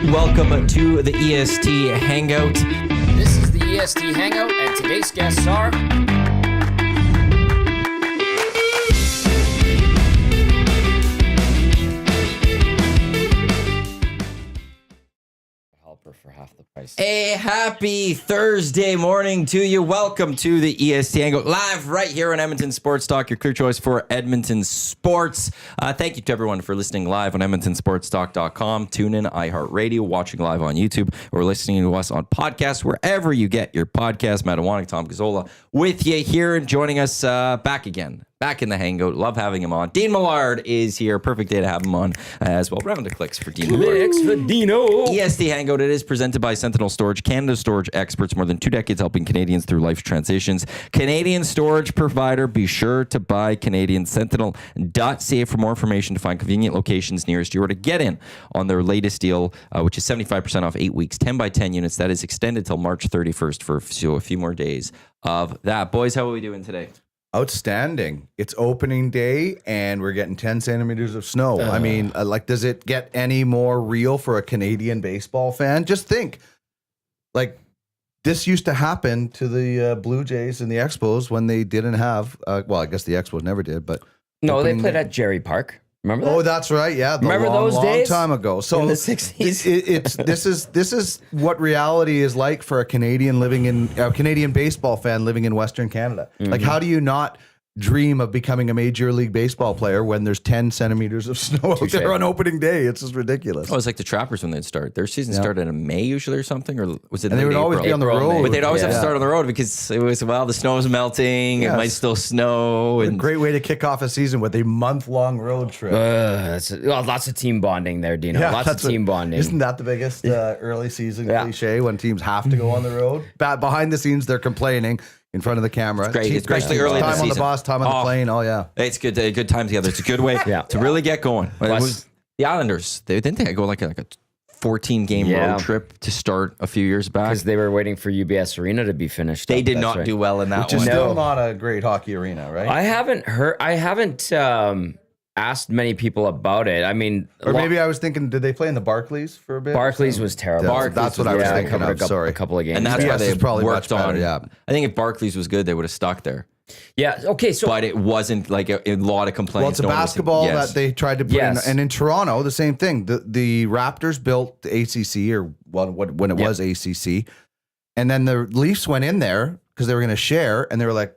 Welcome to the EST Hangout. This is the EST Hangout, and today's guests are... Helper for half the price. A happy Thursday morning to you. Welcome to the EST Hangout, live right here on Edmonton Sports Talk, your clear choice for Edmonton sports. Thank you to everyone for listening live on EdmontonSportsTalk.com. Tune in, iHeartRadio, watching live on YouTube, or listening to us on podcasts, wherever you get your podcast. Matt Iwanyk, Tom Gazzola with you here and joining us back again. Back in the Hangout. Love having him on. Dean Millard is here. Perfect day to have him on as well. Round of clicks for Dean Millard. Clicks for Dino. EST Hangout. It is presented by Sentinel Storage, Canada's storage experts, more than 2 decades helping Canadians through life's transitions. Canadian storage provider. Be sure to buy Canadian. Sentinel.ca for more information to find convenient locations nearest you or to get in on their latest deal, which is 75% off 8 weeks, 10 by 10 units. That is extended till March 31st for a few more days of that. Boys, how are we doing today? Outstanding. It's opening day and we're getting 10 centimeters of snow. I mean, does it get any more real for a Canadian baseball fan? Just think, this used to happen to the Blue Jays and the Expos when they didn't have, I guess the Expos never did, but. No, they played at Jerry Park. Remember that? Oh, that's right. Yeah. Remember those days? Long time ago. So in the 60s. This is what reality is like for a Canadian Canadian baseball fan living in Western Canada. Mm-hmm. Like, how do you not dream of becoming a Major League Baseball player when there's 10 centimeters of snow out there on opening day? It's just ridiculous. Oh, it's like the Trappers when they'd start. Their season started in May usually or something, or was it? And they would always be on the road. But they'd always have to start on the road because it was, the snow's melting. Yes. It might still snow. And a great way to kick off a season with a month-long road trip. Lots of team bonding there, Dino. Yeah, lots of team bonding. Isn't that the biggest early season cliche when teams have to go on the road? Behind the scenes, they're complaining. In front of the camera. It's great, especially early in the season. Time on the bus, time on the plane. Oh, yeah. It's good. A good time together. It's a good way to really get going. The Islanders, didn't they go like a 14-game road trip to start a few years back? Because they were waiting for UBS Arena to be finished. They did not do well in that one. Which is still not a great hockey arena, right? I haven't asked many people about it. I mean, or maybe I was thinking, did they play in the Barclays for a bit? Barclays was terrible. That's what I was thinking of. A couple of games. And that's why they probably worked on. Better, yeah. I think if Barclays was good, they would have stuck there. Yeah. Okay. So, but it wasn't like a lot of complaints. Well, it's a basketball that they tried to put in, and in Toronto, the same thing. The Raptors built the ACC, or when it was ACC, and then the Leafs went in there because they were going to share, and they were like,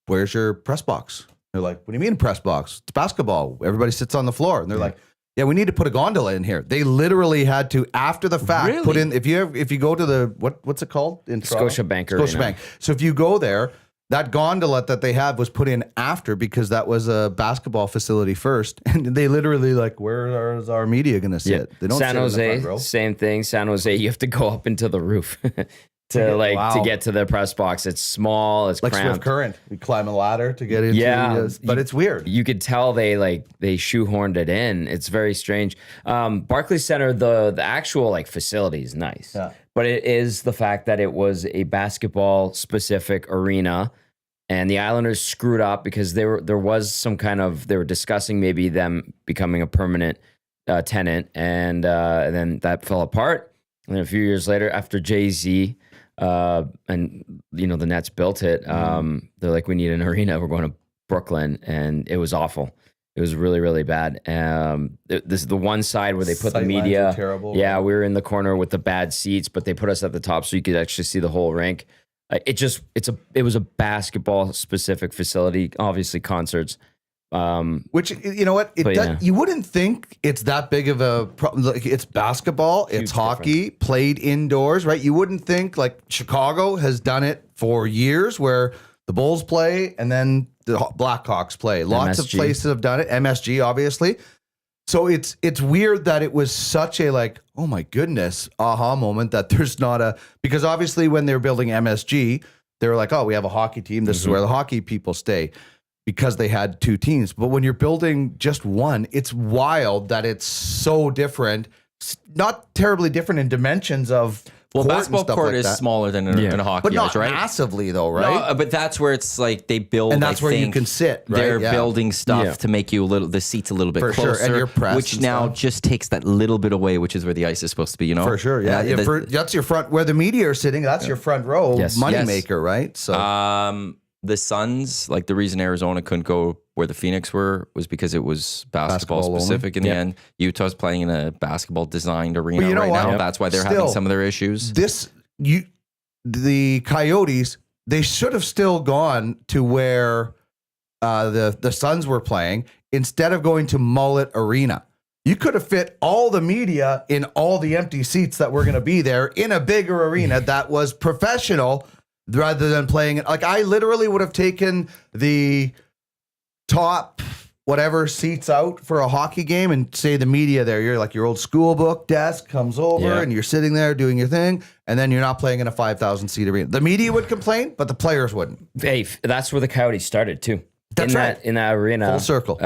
"Where's your press box?" They're like, "What do you mean press box? It's basketball. Everybody sits on the floor." And they're like, "Yeah, we need to put a gondola in here." They literally had to, after the fact, put in. If you go to the what's it called in Scotiabank. So if you go there, that gondola that they had was put in after because that was a basketball facility first, and they literally where is our media going to sit? Yeah. They don't San sit Jose, in the front row. same thing. San Jose, you have to go up into the roof. To get to the press box. It's small, it's cramped. Swift Current. You climb a ladder to get into but it's weird. You could tell they shoehorned it in. It's very strange. Barclays Center, the actual facility is nice. Yeah. But it is the fact that it was a basketball specific arena and the Islanders screwed up because there was some they were discussing maybe them becoming a permanent tenant and then that fell apart. And then a few years later after Jay-Z and the Nets built it. They're like, we need an arena. We're going to Brooklyn, and it was awful. It was really, really bad. This is the one side where they put the media. Terrible. Yeah, we were in the corner with the bad seats, but they put us at the top so you could actually see the whole rink. It was a basketball specific facility. Obviously, concerts. Which, you know what, you wouldn't think it's that big of a problem. It's basketball, it's hockey, played indoors, right? You wouldn't think Chicago has done it for years where the Bulls play and then the Blackhawks play. Lots of places have done it. MSG, obviously. So it's weird that it was such a oh my goodness, aha moment that there's not because obviously when they were building MSG, they were like, oh, we have a hockey team. This is where the hockey people stay. Because they had 2 teams. But when you're building just one, it's wild that it's so different. Not terribly different in dimensions of court basketball and stuff court like is that. smaller than in a hockey But not ice, right? massively though, right? No, but that's where it's like they build, and that's I where you think, can sit. Right? They're Yeah. building stuff to make you the seats a little bit For closer, sure. And you're pressed which and now stuff. just takes that little bit away, which is where the ice is supposed to be. For sure, yeah. That's your front where the media are sitting. That's your front row moneymaker, right? So, the Suns, like the reason Arizona couldn't go where the Phoenix were was because it was basketball specific. In the end, Utah's playing in a basketball designed arena now. Yep. That's why they're having some of their issues. The Coyotes, they should have still gone to where the Suns were playing instead of going to Mullet Arena. You could have fit all the media in all the empty seats that were going to be there in a bigger arena that was professional rather than playing it. Like I literally would have taken the top whatever seats out for a hockey game and say the media there. You're like your old school book desk comes over and you're sitting there doing your thing. And then you're not playing in a 5,000 seat arena. The media would complain, but the players wouldn't. Hey, that's where the Coyotes started too. That's right. In that arena. Full circle.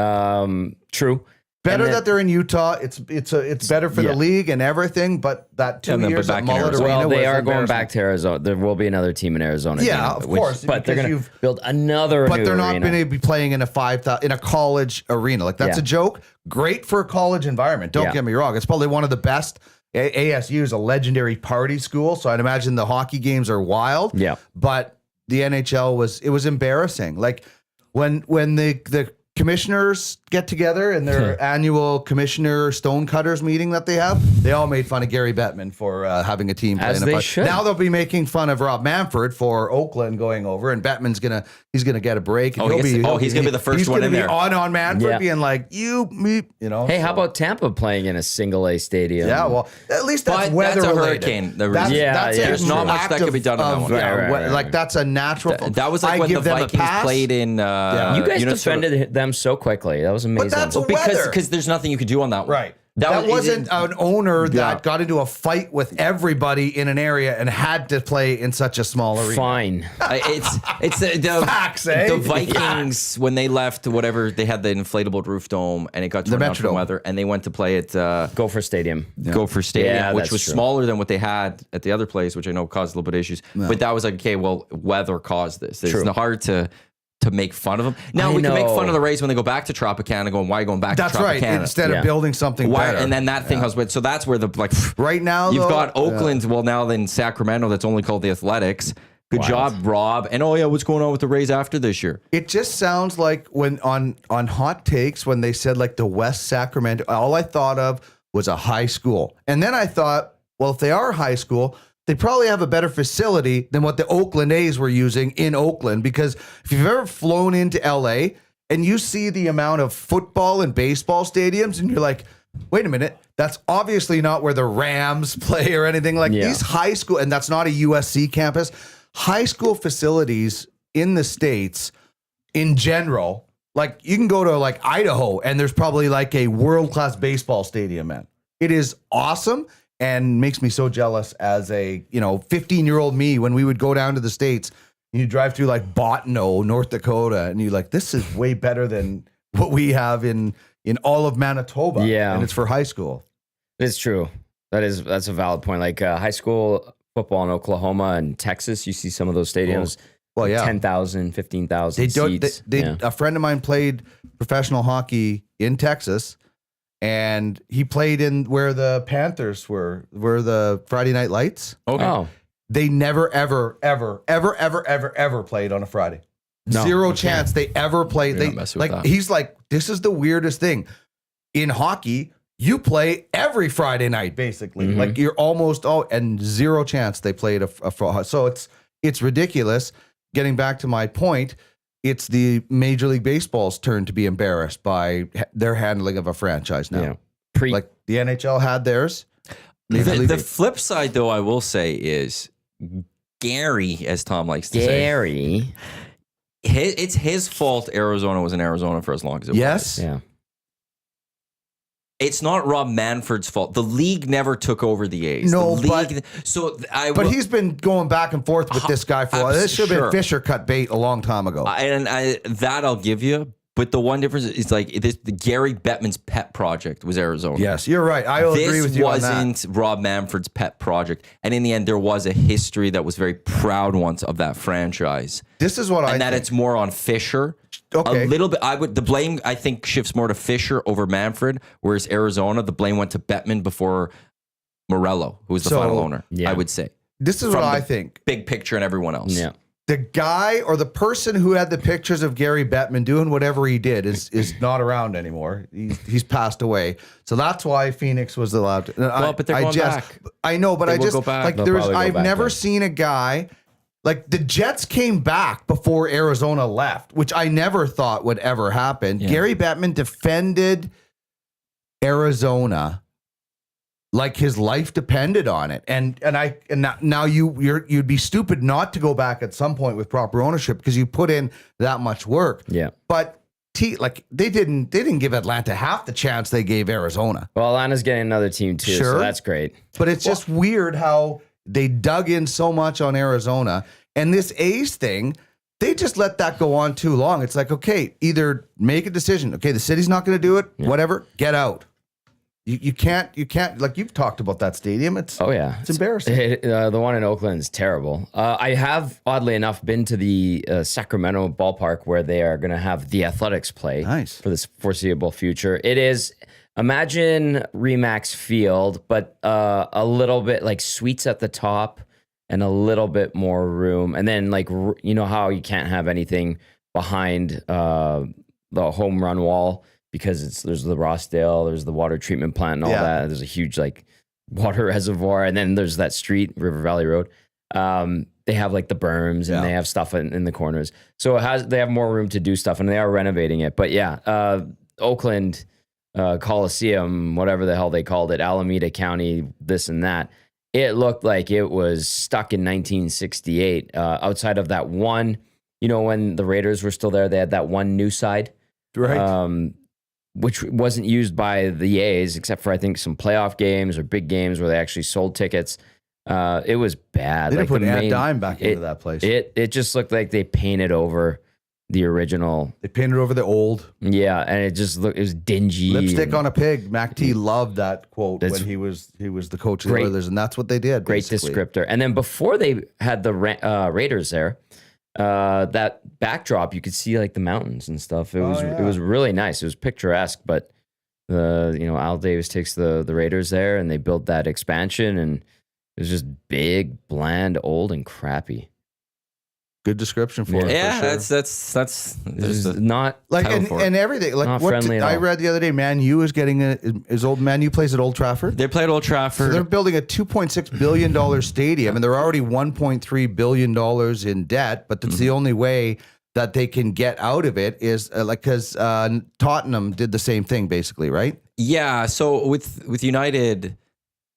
True. Better that they're in Utah. It's better for the league and everything. But that 2 years at Mullet Arena, well, they are going embarrassing. back to Arizona. There will be another team in Arizona. Yeah, of course. But they're going to build another. But they're not arena. going to be playing in a 5,000 in a college arena. Like that's a joke. Great for a college environment. Don't get me wrong. It's probably one of the best. ASU is a legendary party school, so I'd imagine the hockey games are wild. Yeah. But the NHL was embarrassing. Like when the commissioners get together in their annual commissioner stonecutters meeting that they have, they all made fun of Gary Bettman for having a team play in a fight. Now they'll be making fun of Rob Manfred for Oakland going over, and Bettman's gonna get a break. And he's gonna be the first one in there. He's gonna be on Manfred being like, me. Hey, how about Tampa playing in a single A stadium? Yeah, well, at least that's weather that's a related. hurricane. There's not much that could be done on that one. Like that's a natural. That was like when the Vikings played in. You guys defended them so quickly. That was amazing. But that's because there's nothing you could do on that one. Right. That wasn't an owner that got into a fight with everybody in an area and had to play in such a small arena. Fine. It's the facts, eh? The Vikings when they left whatever they had the inflatable roof dome and it got turned out from weather and they went to play at Gopher Stadium. Gopher Stadium, which was true. smaller than what they had at the other place, which I know caused a little bit of issues. No. But that was like, okay, well, weather caused this. It's hard to make fun of them. Now we can make fun of the Rays when they go back to Tropicana, going, why are you going back to Tropicana? That's right. Instead of building something better. And then that thing has so that's where the right now you've got Oakland, well now then Sacramento that's only called the Athletics. Good job, Rob. And what's going on with the Rays after this year? It just sounds like when on Hot Takes when they said like the West Sacramento, all I thought of was a high school. And then I thought, well, if they are high school, they probably have a better facility than what the Oakland A's were using in Oakland. Because if you've ever flown into LA and you see the amount of football and baseball stadiums and you're like, wait a minute, that's obviously not where the Rams play or anything like these high school. And that's not a USC campus. High school facilities in the States in general, like you can go to like Idaho and there's probably like a world-class baseball stadium, man. It is awesome. And makes me so jealous as a 15-year-old me when we would go down to the States and you drive through like Bottineau, North Dakota, and you're like, this is way better than what we have in all of Manitoba. Yeah. And it's for high school. It's true. That's a valid point. Like high school football in Oklahoma and Texas, you see some of those stadiums. Well, yeah. 10,000, 15,000 seats. A friend of mine played professional hockey in Texas. And he played in where the Panthers were the Friday Night Lights. Okay. Oh. They never, ever played on a Friday. No, Zero chance they ever played. He's like, this is the weirdest thing. In hockey, you play every Friday night, basically. Mm-hmm. Like you're almost and zero chance they played so it's ridiculous. Getting back to my point, it's the Major League Baseball's turn to be embarrassed by their handling of a franchise now. Yeah. Like the NHL had theirs. The flip side, though, I will say is Gary, as Tom likes to say. It's his fault Arizona was in Arizona for as long as it was. Yes. Yeah. It's not Rob Manfred's fault. The league never took over the A's. No, but he's been going back and forth with this guy for a while. This should have been Fisher cut bait a long time ago. That I'll give you. But the one difference is like the Gary Bettman's pet project was Arizona. Yes, you're right. I will agree with you on that. This wasn't Rob Manfred's pet project. And in the end, there was a history that was very proud once of that franchise. This is what I think. And that it's more on Fisher. Okay. A little bit. The blame, I think, shifts more to Fisher over Manfred, whereas Arizona, the blame went to Bettman before Morello, who was the final owner, I would say. This is what I think. Big picture and everyone else. Yeah. The guy or the person who had the pictures of Gary Bettman doing whatever he did is not around anymore. He's passed away. So that's why Phoenix was allowed to. Well, but they're going back. I know, but They will go back. I've never seen a guy like the Jets came back before Arizona left, which I never thought would ever happen. Yeah. Gary Bettman defended Arizona like his life depended on it, and now you'd be stupid not to go back at some point with proper ownership because you put in that much work. Yeah, but they didn't give Atlanta half the chance they gave Arizona. Well, Atlanta's getting another team too, so that's great. But it's just weird how they dug in so much on Arizona, and this A's thing, they just let that go on too long. It's like, okay, either make a decision. Okay, the city's not going to do it. Yeah. Whatever, get out. You can't like you've talked about that stadium. It's embarrassing. The one in Oakland is terrible. I have oddly enough been to the Sacramento ballpark where they are going to have the Athletics play for this foreseeable future. It is, imagine Remax Field, but a little bit like suites at the top and a little bit more room. And then like, you know how you can't have anything behind the home run wall because there's the Rossdale, there's the water treatment plant and all that. There's a huge like water reservoir. And then there's that street, River Valley Road. They have like the berms and they have stuff in the corners. So they have more room to do stuff and they are renovating it. But Oakland Coliseum, whatever the hell they called it, Alameda County, this and that. It looked like it was stuck in 1968. Outside of that one, when the Raiders were still there, they had that one new side. Right. Which wasn't used by the A's except for I think some playoff games or big games where they actually sold tickets. It was bad. They didn't put a dime back into that place. It just looked like they painted over the original. They painted over the old. Yeah, and it was dingy. Lipstick on a pig. Mac T loved that quote when he was the coach of the Oilers, and that's what they did. Great descriptor. And then before they had the Raiders there, that backdrop, you could see like the mountains and stuff. It was really nice. It was picturesque, but Al Davis takes the Raiders there and they built that expansion and it was just big, bland, old and crappy. Good description for it. Yeah, for sure. that's not like and everything. Like not friendly I read the other day, Man U is getting his old Man U plays at Old Trafford. They play at Old Trafford. So they're building a $2.6 billion stadium, and they're already $1.3 billion in debt. But that's the only way that they can get out of it is because Tottenham did the same thing, basically, right? Yeah. So with United,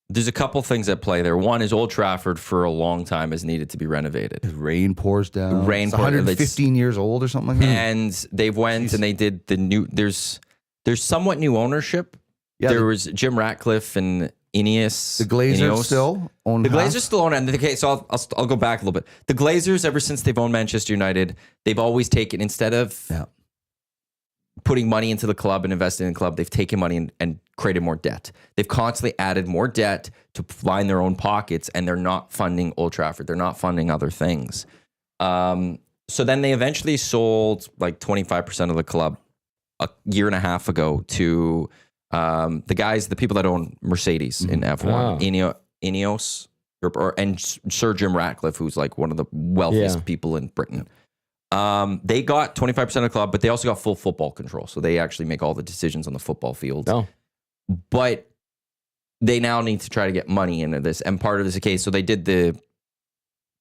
there's a couple things at play there. One is Old Trafford for a long time has needed to be renovated. Rain pours down. It's 115 years old or something like that. And they've went and they did the new. There's somewhat new ownership. Yeah, there was Jim Ratcliffe and Ineos. The Glazers still own. The Glazers still own it. Okay, so I'll go back a little bit. The Glazers, ever since they've owned Manchester United, they've always taken, instead of putting money into the club and investing in the club, they've taken money and created more debt. They've constantly added more debt to line their own pockets, and they're not funding Old Trafford. They're not funding other things. So then they eventually sold like 25% of the club a year and a half ago to the people that own Mercedes in F1, Ineos, and Sir Jim Ratcliffe, who's like one of the wealthiest people in Britain. They got 25% of the club, but they also got full football control. So they actually make all the decisions on the football field. Oh. But they now need to try to get money into this. And part of this is the case. So they did the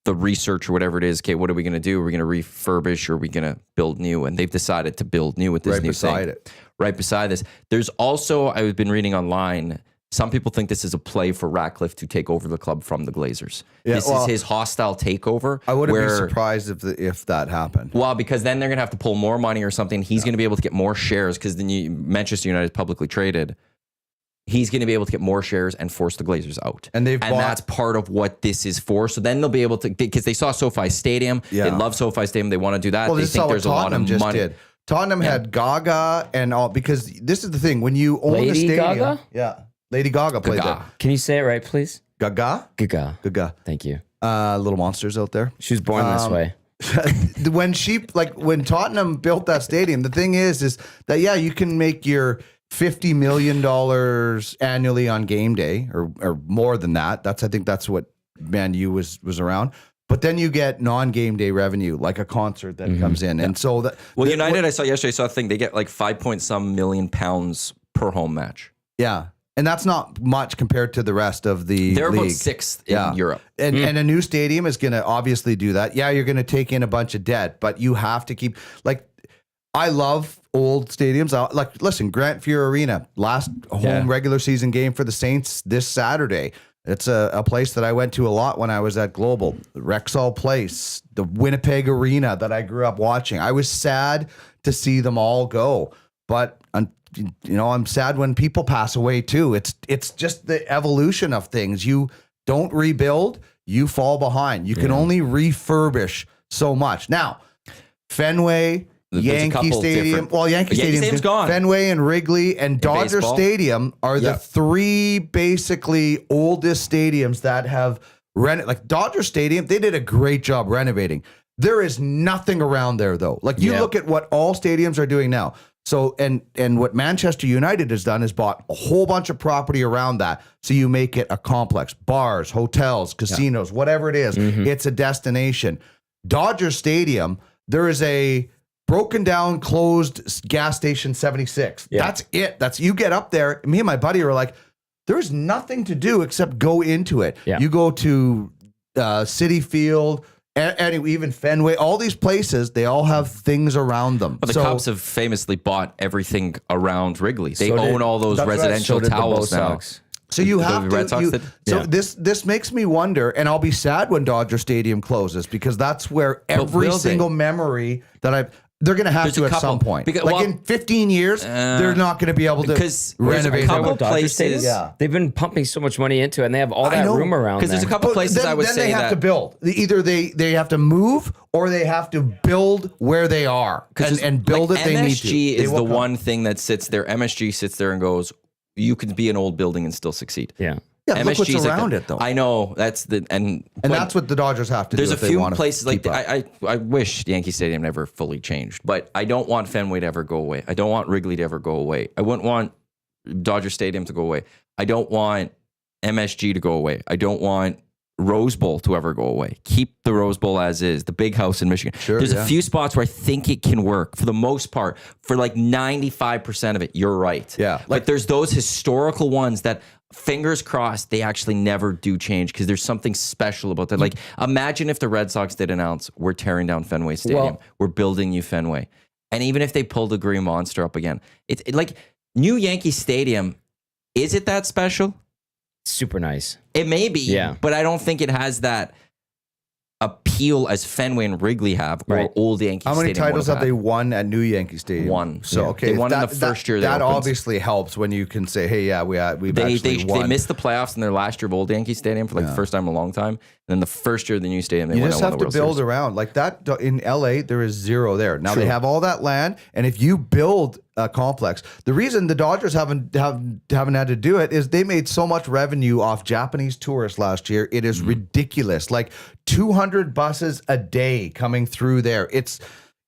research or whatever it is. Okay, what are we going to do? Are we going to refurbish or are we going to build new? And they've decided to build new with this new thing. Right beside this. There's also, I've been reading online, some people think this is a play for Ratcliffe to take over the club from the Glazers. Yeah, this is his hostile takeover. I wouldn't be surprised if that happened. Well, because then they're going to have to pull more money or something. He's going to be able to get more shares because then Manchester United is publicly traded. He's going to be able to get more shares and force the Glazers out. And that's part of what this is for. So then they'll be able to, because they saw SoFi Stadium. Yeah. They love SoFi Stadium. They want to do that. Well, they think there's a lot of money. Tottenham had Gaga and all, because this is the thing. When you own the Lady stadium. Gaga? Yeah. Lady Gaga played there. Can you say it right, please? Gaga? Gaga. Thank you. Little monsters out there. She was born this way. when Tottenham built that stadium, the thing is that, yeah, you can make your $50 million annually on game day or more than that. I think that's what Man U was around. But then you get non-game day revenue, like a concert that comes in. And so that. Well, United, I saw a thing, they get like 5-point-some million pounds per home match. Yeah. And that's not much compared to the rest of the They're league. about 6th in Europe. And a new stadium is going to obviously do that. Yeah, you're going to take in a bunch of debt, but you have to keep, like, I love old stadiums. Listen, Grant Fuhr Arena, last home regular season game for the Saints this Saturday. It's a place that I went to a lot when I was at Global. Rexall Place, the Winnipeg Arena that I grew up watching. I was sad to see them all go, but I'm sad when people pass away too. It's just the evolution of things. You don't rebuild, you fall behind. You can only refurbish so much. Now, Fenway, Yankee Stadium. Well, Yankee Stadium's gone. Fenway and Wrigley and Dodger baseball. Stadium are the three basically oldest stadiums that have like Dodger Stadium. They did a great job renovating. There is nothing around there though. Like you look at what all stadiums are doing now. So and what Manchester United has done is bought a whole bunch of property around that. So you make it a complex, bars, hotels, casinos, whatever it is. It's a destination. Dodger Stadium, there is a broken down, closed gas station 76. Yeah. That's it. You get up there. Me and my buddy are like, there's nothing to do except go into it. Yeah. You go to Citi Field, and even Fenway, all these places, they all have things around them. Well, the Cubs have famously bought everything around Wrigley. They own all those residential towers now. So you have the Red Sox to. This makes me wonder, and I'll be sad when Dodger Stadium closes because that's where every single memory that they're going to have to at some point. Because, in 15 years, they're not going to be able to renovate. A couple places, they've been pumping so much money into it, and they have all that room around. Because there's a couple places I would say then they have to build. Either they have to move or they have to build where they are and build it. They need to. MSG is the one thing that sits there. MSG sits there and goes, "You can be an old building and still succeed." Yeah. Yeah, look what's around it, though. I know that's and that's what the Dodgers have to do. There's a few places like I wish Yankee Stadium never fully changed, but I don't want Fenway to ever go away. I don't want Wrigley to ever go away. I wouldn't want Dodger Stadium to go away. I don't want MSG to go away. I don't want Rose Bowl to ever go away. Keep the Rose Bowl as is. The big house in Michigan. There's a few spots where I think it can work. For the most part, for like 95% of it, you're right. Yeah. Like there's those historical ones that, fingers crossed, they actually never do change because there's something special about that. Like imagine if the Red Sox did announce, we're tearing down Fenway Stadium. We're building new Fenway. And even if they pull the Green Monster up again, it's like new Yankee Stadium, is it that special? Super nice. It may be, but I don't think it has that appeal as Fenway and Wrigley have, or old Yankee Stadium. How many titles have they won at new Yankee Stadium? One. So okay, they won in the first year. That obviously helps when you can say, "Hey, we've actually won." They missed the playoffs in their last year of old Yankee Stadium for the first time in a long time. And then the first year of the new stadium, they won. You just have to build around like that. In LA, there is zero there. Now they have all that land, and if you build a complex, the reason the Dodgers haven't had to do it is they made so much revenue off Japanese tourists last year. It is ridiculous. Like 200 buses a day coming through there.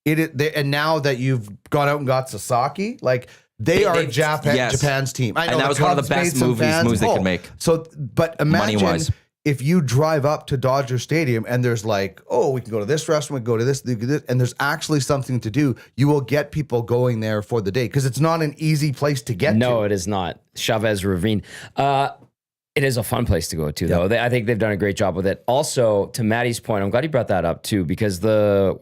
And now that you've gone out and got Sasaki, like they are Japan's team. I know, and that was one of the best moves they could make. So, but imagine money-wise, if you drive up to Dodger Stadium and there's like, oh, we can go to this restaurant, we can go to this, and there's actually something to do, you will get people going there for the day because it's not an easy place to get to. No, it is not. Chavez Ravine. It is a fun place to go to, though. I think they've done a great job with it. Also, to Maddie's point, I'm glad you brought that up, too, because the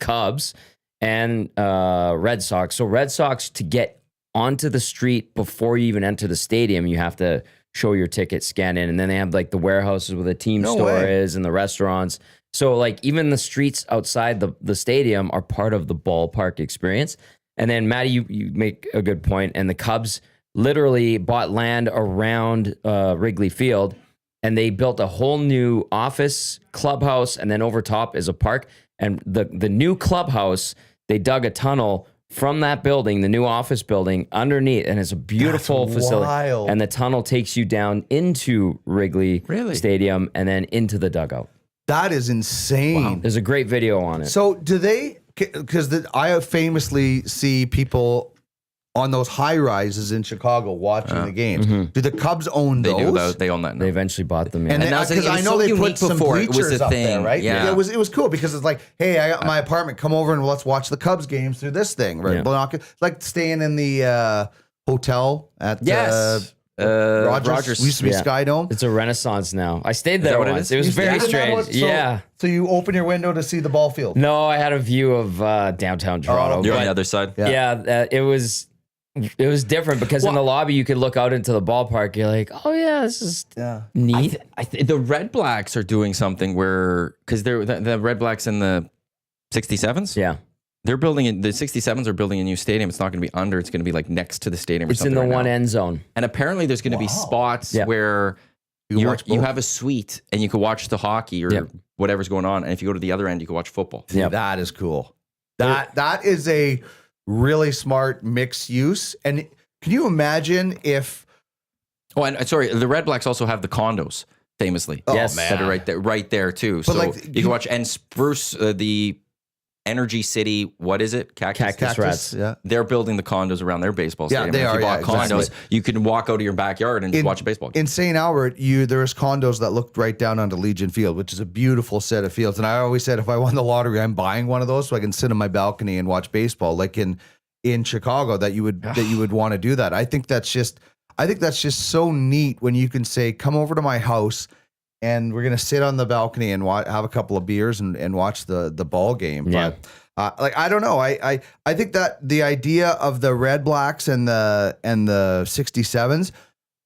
Cubs and Red Sox. So Red Sox, to get onto the street before you even enter the stadium, you have to show your ticket, scan in, and then they have like the warehouses where the team store is and the restaurants. So like even the streets outside the stadium are part of the ballpark experience. And then Maddie, you make a good point, and the Cubs literally bought land around Wrigley Field, and they built a whole new office clubhouse, and then over top is a park. And the new clubhouse They dug a tunnel from that building, the new office building, underneath, and it's a beautiful facility. Wild. And the tunnel takes you down into Wrigley Stadium and then into the dugout. That is insane. Wow. There's a great video on it. So do they, because I famously see people on those high rises in Chicago watching the games. Do the Cubs own those? They own that now. They eventually bought them. Yeah. And because I know they put some bleachers up there, right? Yeah. It was cool because it's like, hey, I got my apartment. Come over and let's watch the Cubs games through this thing, right? Yeah. It's like staying in the hotel at Rogers. Used to be Sky Dome. It's a Renaissance now. I stayed there once. It was very strange. So you open your window to see the ball field? No, I had a view of downtown Toronto. You're on the other side? Yeah, it was different because in the lobby you could look out into the ballpark. You're like, oh yeah, this is neat. The Red Blacks are doing something where, because they're the Red Blacks in the 67s. Yeah, they're building the 67s are building a new stadium. It's not going to be under. It's going to be like next to the stadium. It's in the one end zone. And apparently there's going to be spots where you have a suite and you can watch the hockey or whatever's going on. And if you go to the other end, you can watch football. Yeah, that is cool. That is a really smart mixed use. And can you imagine if... Oh, and sorry, the Red Blacks also have the condos, famously. Yes. That are right there too. But so you can watch, and Spruce, the Energy City, what is it? Cactus Rats. Yeah. They're building the condos around their baseball stadium. Yeah, they if are. you bought condos, exactly. you can walk out of your backyard and watch a baseball game. In St. Albert, there's condos that look right down onto Legion Field, which is a beautiful set of fields. And I always said, if I won the lottery, I'm buying one of those so I can sit on my balcony and watch baseball. Like in Chicago, that you would want to do that. I think that's just so neat when you can say, come over to my house and we're gonna sit on the balcony and have a couple of beers and watch the ball game. Yeah. But I don't know. I think that the idea of the Red Blacks and the 67s,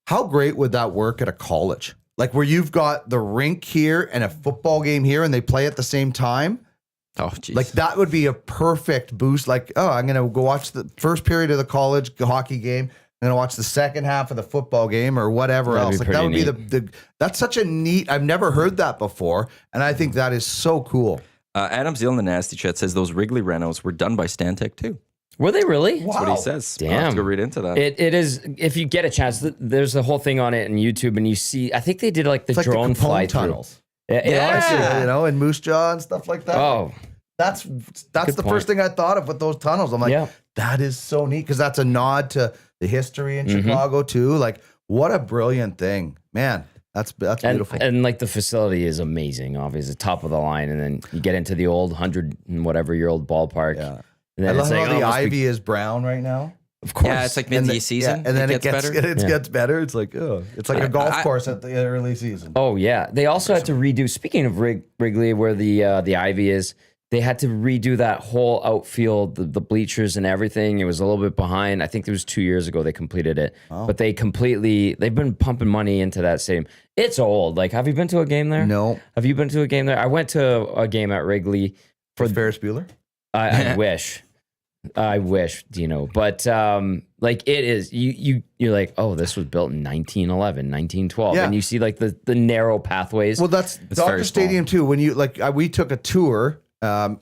how great would that work at a college? Like where you've got the rink here and a football game here and they play at the same time. Oh, geez. Like that would be a perfect boost. Like, oh, I'm going to go watch the first period of the college hockey game. I'm going to watch the second half of the football game or whatever else. Like that would be that's such a neat, I've never heard that before. And I think that is so cool. Adam Zeal in the Nasty Chat says those Wrigley renos were done by Stantec too. Were they really? That's what he says. Damn. I'll have to go read into that. It is, if you get a chance, there's a whole thing on it on YouTube and you see, I think they did like the drone fly tunnels. Yeah. And Moose Jaw and stuff like that. Oh, That's the first thing I thought of with those tunnels. I'm like, that is so neat because that's a nod to the history in Chicago too. Like, what a brilliant thing, man. That's beautiful. And like the facility is amazing. Obviously, top of the line, and then you get into the old 100 and whatever year old ballpark. Yeah, and then I love how the ivy is brown right now. Of course, yeah, it's like mid-season, and then it gets better. It gets better. It's like it's like a golf course at the early season. Oh yeah, they also had to redo. Speaking of Wrigley, where the ivy is. They had to redo that whole outfield, the bleachers and everything. It was a little bit behind. I think it was 2 years ago they completed it. Oh. But they've been pumping money into that stadium. It's old. Like, have you been to a game there? No. Have you been to a game there? I went to a game at Wrigley. For Ferris Bueller? I wish. I wish, Dino. But like it is, you're like, oh, this was built in 1911, 1912. Yeah. And you see like the narrow pathways. Well, that's Dodger Stadium too. When you we took a tour,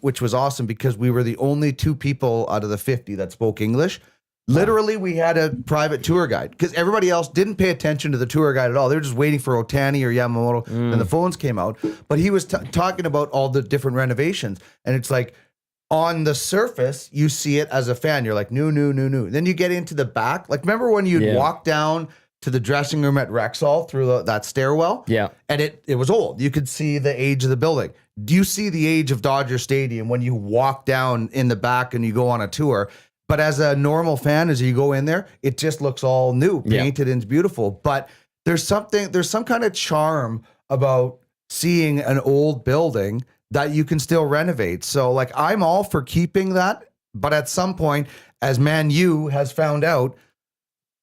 which was awesome because we were the only two people out of the 50 that spoke English. Literally, we had a private tour guide because everybody else didn't pay attention to the tour guide at all. They were just waiting for Otani or Yamamoto, and the phones came out. But he was talking about all the different renovations, and it's like on the surface, you see it as a fan. You're like, new. Then you get into the back. Like, remember when you'd walk down to the dressing room at Rexall through that stairwell? Yeah. And it was old. You could see the age of the building. Do you see the age of Dodger Stadium when you walk down in the back and you go on a tour? But as a normal fan, as you go in there, it just looks all new, painted and beautiful. But there's some kind of charm about seeing an old building that you can still renovate. So like, I'm all for keeping that. But at some point, as Man U has found out,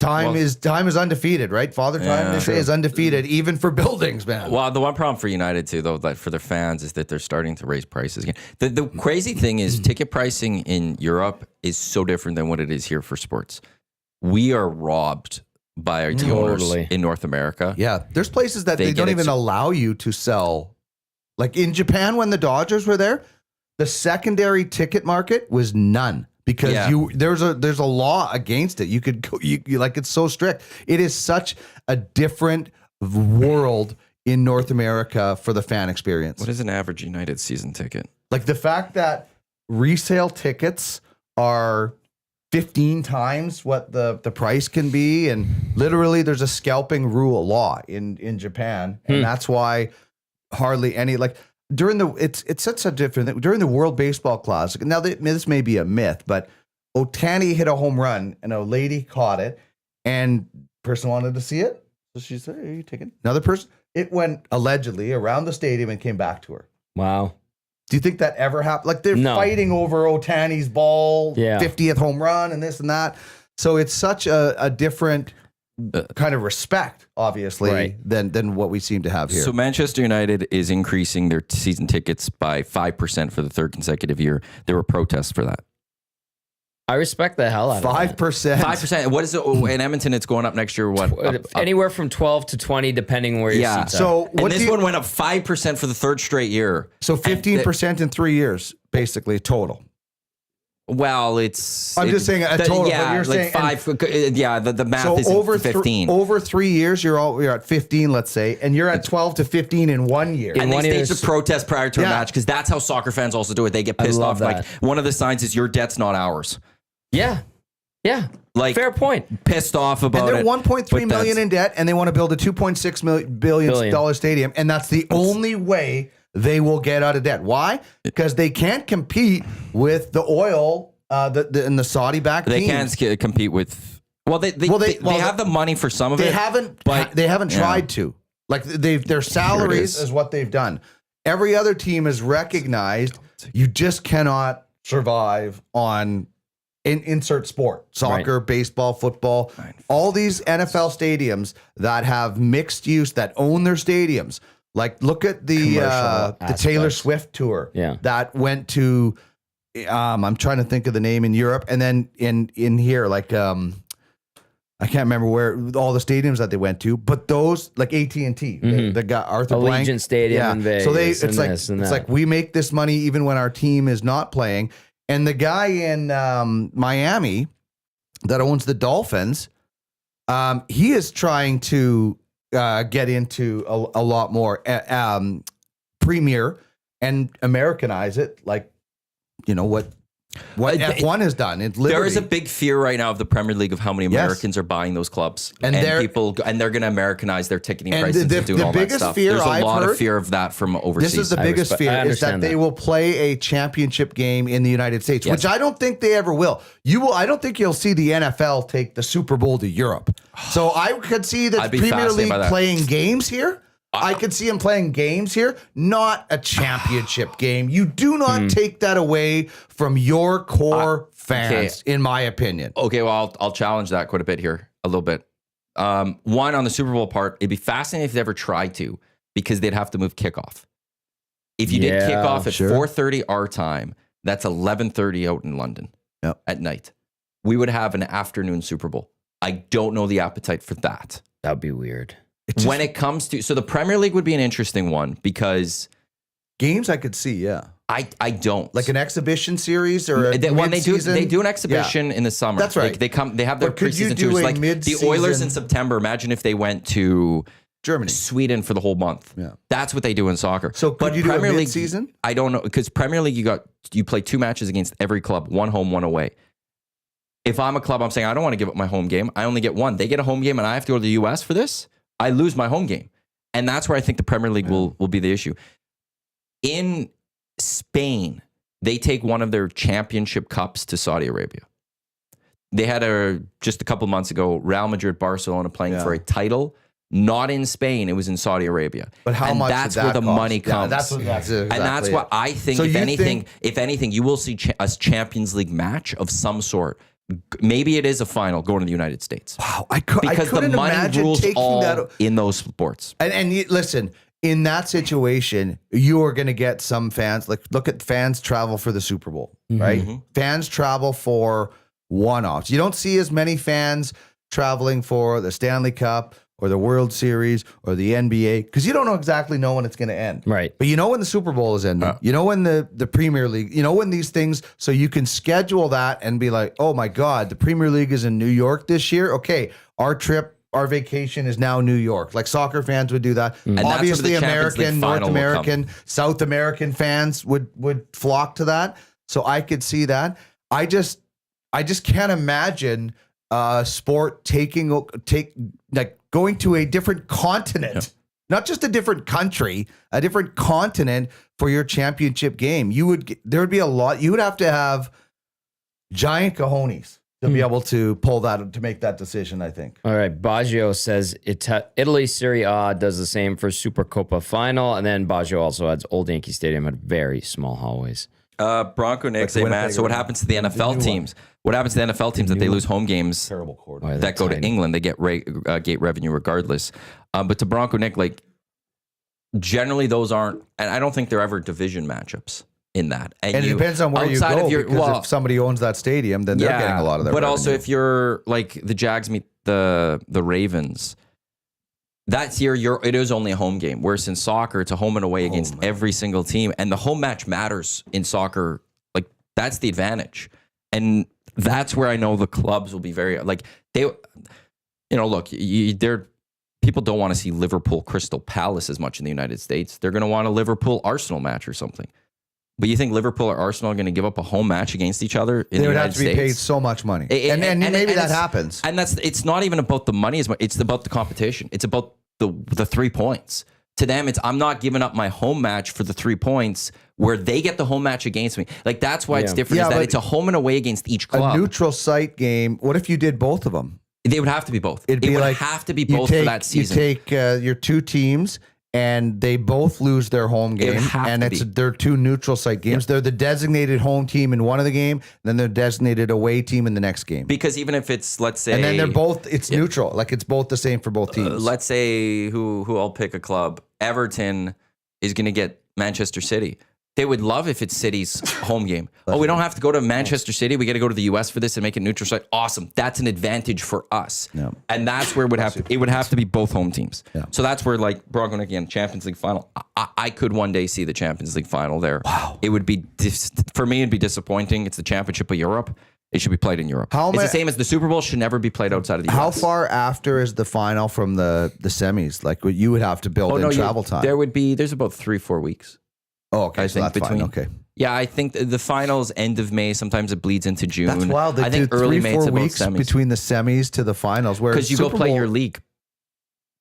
time is undefeated, right? Father Time, they say, is undefeated, even for buildings, man. Well, the one problem for United too, though, that for their fans, is that they're starting to raise prices again. The crazy thing is, ticket pricing in Europe is so different than what it is here for sports. We are robbed by the owners in North America. Yeah, there's places that they don't even allow you to sell. Like in Japan, when the Dodgers were there, The secondary ticket market was none because there's a law against it. You could go, you like it's so strict. It is such a different world in North America for the fan experience. What is an average United season ticket? Like the fact that resale tickets are 15 times what the price can be, and literally there's a scalping rule law in Japan, and that's why hardly any like during the it's such a different thing. During the World Baseball Classic. Now this may be a myth, but Ohtani hit a home run and a lady caught it, and person wanted to see it, so she said, "Are you taking?" Another person. It went allegedly around the stadium and came back to her. Wow. Do you think that ever happened? Like they're fighting over Ohtani's ball, 50th home run, and this and that. So it's such a different kind of respect, obviously, than what we seem to have here. So Manchester United is increasing their season tickets by 5% for the third consecutive year. There were protests for that. I respect the hell out of 5%. 5%. What is it? Oh, in Edmonton, it's going up next year. What? Up. Anywhere from 12 to 20, depending where your seats are. So and this one went up 5% for the third straight year. So 15% in 3 years, basically total. Well, I'm just saying a total. Yeah, but you're like saying, the math is over 15. Over 3 years, you're at 15, let's say, and you're at 12 to 15 in 1 year. And they staged a protest prior to a match because that's how soccer fans also do it. They get pissed off. That. Like one of the signs is your debt's not ours. Yeah. Like fair point. Pissed off about it. And they're 1.3 million in debt, and they want to build a 2.6 billion dollar stadium, and that's the only way they will get out of debt. Why? Because they can't compete with the oil and the Saudi-backed teams. They can't compete with. Well, they have the money for some of it. They haven't tried to. Like their salaries is what they've done. Every other team is recognized. You just cannot survive on. Insert sport, soccer, baseball, football, all these NFL stadiums that have mixed use, that own their stadiums. Like look at the Taylor Swift tour that went to, I'm trying to think of the name in Europe. And then in here, like, I can't remember where all the stadiums that they went to, but those like AT&T, they got Arthur Blank Allegiant Stadium in Vegas. So it's like we make this money even when our team is not playing. And the guy in Miami that owns the Dolphins, he is trying to get into a lot more premier and Americanize it, like what F1 has done. There is a big fear right now of the Premier League of how many Americans are buying those clubs, and they're going to Americanize their ticketing prices and doing all that stuff. There's a lot of fear of that from overseas. This is the biggest fear is that they will play a championship game in the United States, which I don't think they ever will. I don't think you'll see the NFL take the Super Bowl to Europe. So I could see the Premier League playing games here. I could see him playing games here, not a championship game. You do not take that away from your core fans, in my opinion. Okay, well, I'll challenge that quite a bit here, a little bit. One, on the Super Bowl part, it'd be fascinating if they ever tried to, because they'd have to move kickoff. If you did kickoff at 4:30 our time, that's 11:30 out in London at night. We would have an afternoon Super Bowl. I don't know the appetite for that. That'd be weird. When it comes to, so the Premier League would be an interesting one because games I could see, I don't like an exhibition series or when they do an exhibition in the summer. That's right. Like they have their preseason tours. Like the Oilers in September. Imagine if they went to Germany, Sweden for the whole month. Yeah, that's what they do in soccer. So could you Premier do a League season? I don't know, because Premier League you play 2 matches against every club, 1 home, 1 away. If I'm a club, I'm saying I don't want to give up my home game. I only get 1. They get a home game, and I have to go to the US for this. I lose my home game. And that's where I think the Premier League will be the issue. In Spain, they take one of their championship cups to Saudi Arabia. They had just a couple months ago, Real Madrid, Barcelona playing for a title, not in Spain. It was in Saudi Arabia. But how much that's did that where the cost? money comes. That's exactly and that's what I think, so if anything, you will see a Champions League match of some sort. Maybe it is a final going to the United States. Wow, because the money rules all in those sports. And listen, in that situation, you are going to get some fans. Like, look at fans travel for the Super Bowl, right? Mm-hmm. Fans travel for one-offs. You don't see as many fans traveling for the Stanley Cup or the World Series or the NBA, because you don't exactly know when it's going to end. Right. But you know when the Super Bowl is ending. You know when the Premier League, you know when these things, so you can schedule that and be like, oh my God, the Premier League is in New York this year. Okay, our vacation is now New York. Like soccer fans would do that. And obviously, that's where the Champions League American, North final will American, South American fans would flock to that. So I could see that. I just can't imagine sport going to a different continent, not just a different country, a different continent for your championship game. There would be a lot. You would have to have giant cojones to be able to pull that, to make that decision, I think. All right. Baggio says Italy Serie A does the same for Supercoppa final. And then Baggio also adds Old Yankee Stadium had very small hallways. Bronco Nick say, Matt, so what happens to the NFL teams? What happens to the NFL teams that they lose home games that go to England? They get gate revenue regardless. But to Bronco Nick, like generally those aren't, and I don't think they're ever division matchups in that. And it depends on where you go, because if somebody owns that stadium, then they're getting a lot of that revenue. Also if you're like the Jags meet the Ravens, that's year it is only a home game. Whereas in soccer, it's a home and away against every single team. And the home match matters in soccer. Like that's the advantage. And that's where I know the clubs will be very like look, people don't want to see Liverpool Crystal Palace as much in the United States. They're going to want a Liverpool Arsenal match or something. But you think Liverpool or Arsenal are going to give up a home match agage each other in the United States? They would have to be paid so much money. And maybe that happens. And it's not even about the money as much. It's about the competition. It's about the 3 points. To them, I'm not giving up my home match for the 3 points where they get the home match against me. Like that's why it's different, is that it's a home and away against each club. A neutral site game, what if you did both of them? They would have to be both. It would have to be both for that season. You take your two teams and they both lose their home game, and they're two neutral site games. Yep. They're the designated home team in one of the game, then they're designated away team in the next game. Because even if it's, let's say, and then they're both, it's neutral, like it's both the same for both teams. Let's say who I'll pick a club. Everton is going to get Manchester City. They would love if it's City's home game. We don't have to go to Manchester City. We got to go to the US for this and make it neutral site. Awesome. That's an advantage for us. Yeah. And that's where it would have to be both home teams. Yeah. So that's where, like, Bronco again, Champions League final. I could one day see the Champions League final there. Wow. It would be, for me, it'd be disappointing. It's the Championship of Europe. It should be played in Europe. It's the same as the Super Bowl. Should never be played outside of the US. How far after is the final from the semis? Like, you would have to build in travel time. There's about 3-4 weeks. Oh, okay. So that's fine. Okay. Yeah, I think the finals end of May. Sometimes it bleeds into June. That's wild. I think early May, 4 weeks between the semis to the finals. Because you go play your league.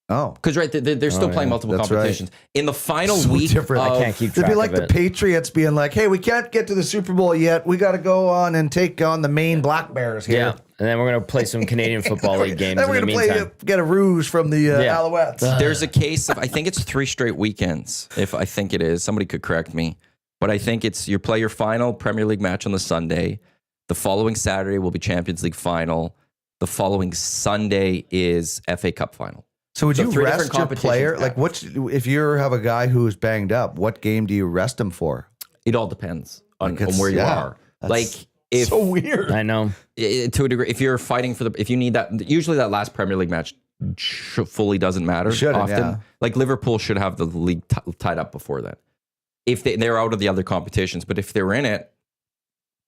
Oh, because they're still playing multiple competitions in the final week. Different. I can't keep track. It'd be like the Patriots being like, "Hey, we can't get to the Super Bowl yet. We got to go on and take on the Maine Black Bears here." Yeah, and then we're gonna play some Canadian Football League games. Then we're gonna get a Rouge from the Alouettes. There's a case of, I think it's 3 straight weekends. If I think it is, somebody could correct me, but I think it's you play your final Premier League match on the Sunday. The following Saturday will be Champions League final. The following Sunday is FA Cup final. So would you rest your player? Like, if you have a guy who's banged up, what game do you rest him for? It all depends on where you are. Like, if so weird. I know. To a degree, if you're fighting if you need that, usually that last Premier League match fully doesn't matter often. Yeah. Like Liverpool should have the league tied up before that. If they're out of the other competitions, but if they're in it,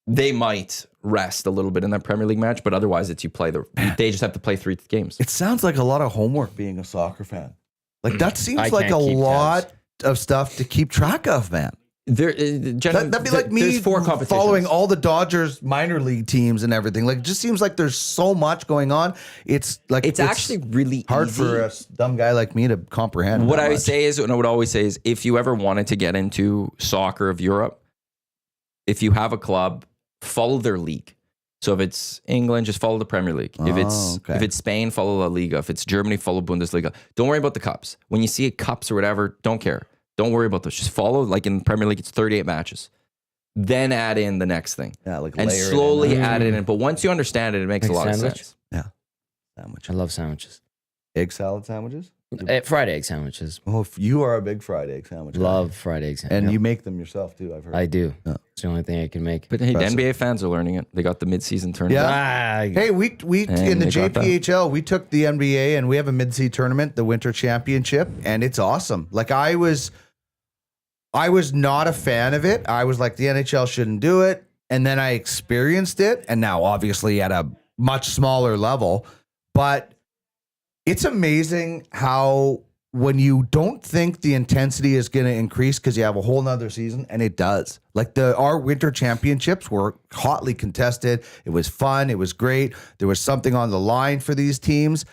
they might rest a little bit in that Premier League match, but otherwise they just have to play 3 games. It sounds like a lot of homework being a soccer fan. Like that seems like a lot of stuff to keep track of, man. That'd be like me following all the Dodgers minor league teams and everything. Like, it just seems like there's so much going on. It's actually really hard easy for a dumb guy like me to comprehend. What I would always say is, if you ever wanted to get into soccer of Europe, if you have a club, follow their league. So if it's England, just follow the Premier League. If it's Spain, follow La Liga. If it's Germany, follow Bundesliga. Don't worry about the cups. When you see cups or whatever, don't care. Don't worry about those. Just follow, like in the Premier League, it's 38 matches. Then add in the next thing. Yeah, and slowly add it in. But once you understand it, it makes a lot of sense. Yeah. Sandwich. I love sandwiches. Egg salad sandwiches? Fried egg sandwiches. Oh, you are a big fried egg sandwich. Love fried egg sandwiches. And you make them yourself too, I've heard. I do. Yeah. It's the only thing I can make. But hey, the NBA fans are learning it. They got the midseason tournament. Yeah. Hey, we in the JPHL, we took the NBA and we have a mid-season tournament, the Winter Championship, and it's awesome. Like I was not a fan of it. I was like, the NHL shouldn't do it. And then I experienced it, and now obviously at a much smaller level. But it's amazing how when you don't think the intensity is going to increase because you have a whole nother season, and it does. Like our winter championships were hotly contested. It was fun. It was great. There was something on the line for these teams.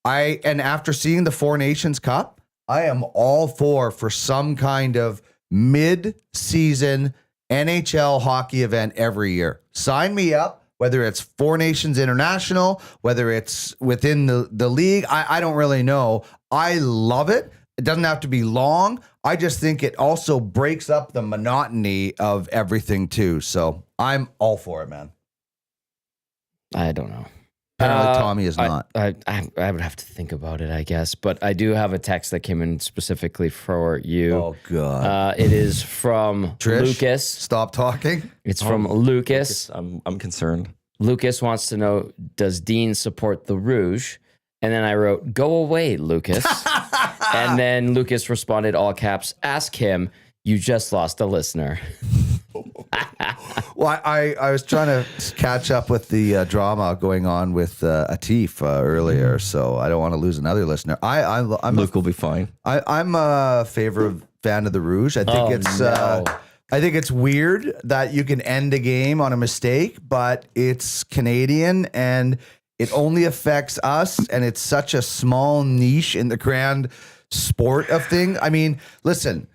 And after seeing the Four Nations Cup, I am all for some kind of mid-season NHL hockey event every year. Sign me up. Whether it's Four Nations International, whether it's within the league, I don't really know. I love it. It doesn't have to be long. I just think it also breaks up the monotony of everything too. So I'm all for it, man. I don't know. Apparently Tommy is not. I would have to think about it, I guess. But I do have a text that came in specifically for you. Oh, God. It is from Trish, Lucas. Stop talking. It's from Lucas. I'm concerned. Lucas wants to know, does Dean support the Rouge? And then I wrote, go away, Lucas. And then Lucas responded, all caps, ask him, you just lost a listener. Well, I was trying to catch up with the drama going on with Atif earlier, so I don't want to lose another listener. Luke will be fine. I'm a fan of the Rouge. I think I think it's weird that you can end a game on a mistake, but it's Canadian and it only affects us, and it's such a small niche in the grand sport of things. I mean, listen,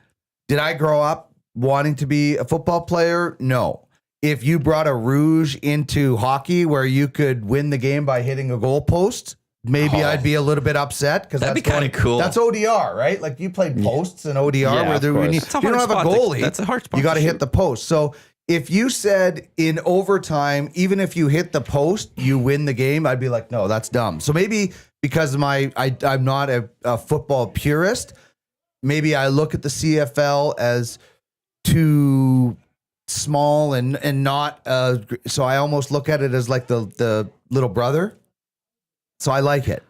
did I grow up wanting to be a football player? No. If you brought a Rouge into hockey where you could win the game by hitting a goalpost, maybe I'd be a little bit upset because that'd be kind of cool. That's ODR, right? Like you played posts in ODR where you don't have a goalie. That's a hard spot. You got to hit the post. So if you said in overtime, even if you hit the post, you win the game, I'd be like, no, that's dumb. So maybe because I'm not a football purist, maybe I look at the CFL as too small and not so I almost look at it as like the little brother. So I like it.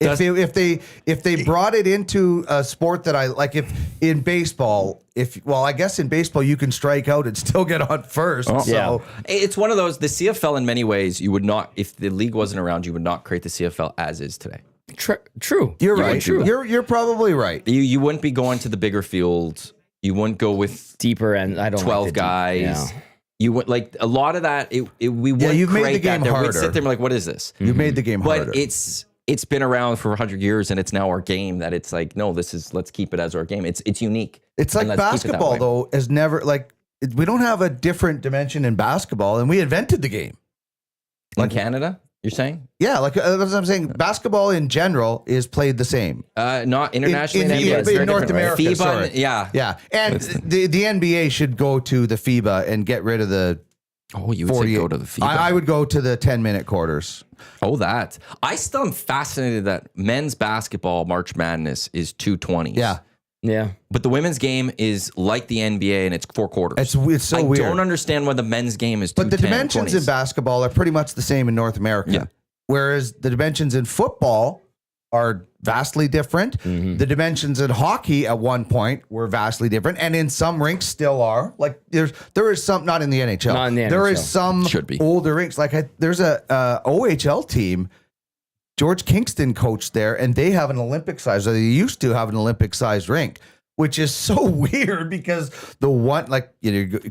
If they brought it into a sport that I like, if in baseball, I guess in baseball you can strike out and still get on first. Oh, so yeah. It's one of those. The CFL in many ways you would not, if the league wasn't around, you would not create the CFL as is today. True. You're right. You're probably right. You wouldn't be going to the bigger field. You wouldn't go with deeper and I don't 12 like guys. Yeah. You would like a lot of that. We wouldn't you've made the game that. harder. We'd sit there and be like, what is this? You've made the game harder. But it's been around for 100 years and it's now our game that it's like, no, let's keep it as our game. It's unique. It's like basketball though, is never like, we don't have a different dimension in basketball and we invented the game. Like in Canada, you're saying? Yeah, like that's what I'm saying. Basketball in general is played the same. Not internationally. In North America, FIBA, sorry. Yeah. And the NBA should go to the FIBA and get rid of the. Oh, you would say go to the FIBA? I would go to the 10-minute quarters. Oh, that. I still am fascinated that men's basketball March Madness is 220s. Yeah. But the women's game is like the NBA and it's 4 quarters. It's so weird. I don't understand why the men's game is 210. But the dimensions 20s. in basketball are pretty much the same in North America. Yeah. Whereas the dimensions in football are vastly different. Mm-hmm. The dimensions in hockey at one point were vastly different. And in some rinks still are. Like there is some, not in the NHL. Not in the NHL. There is some Should be. older rinks. Like there's a OHL team. George Kingston coached there and they have an Olympic size, or they used to have an Olympic sized rink, which is so weird because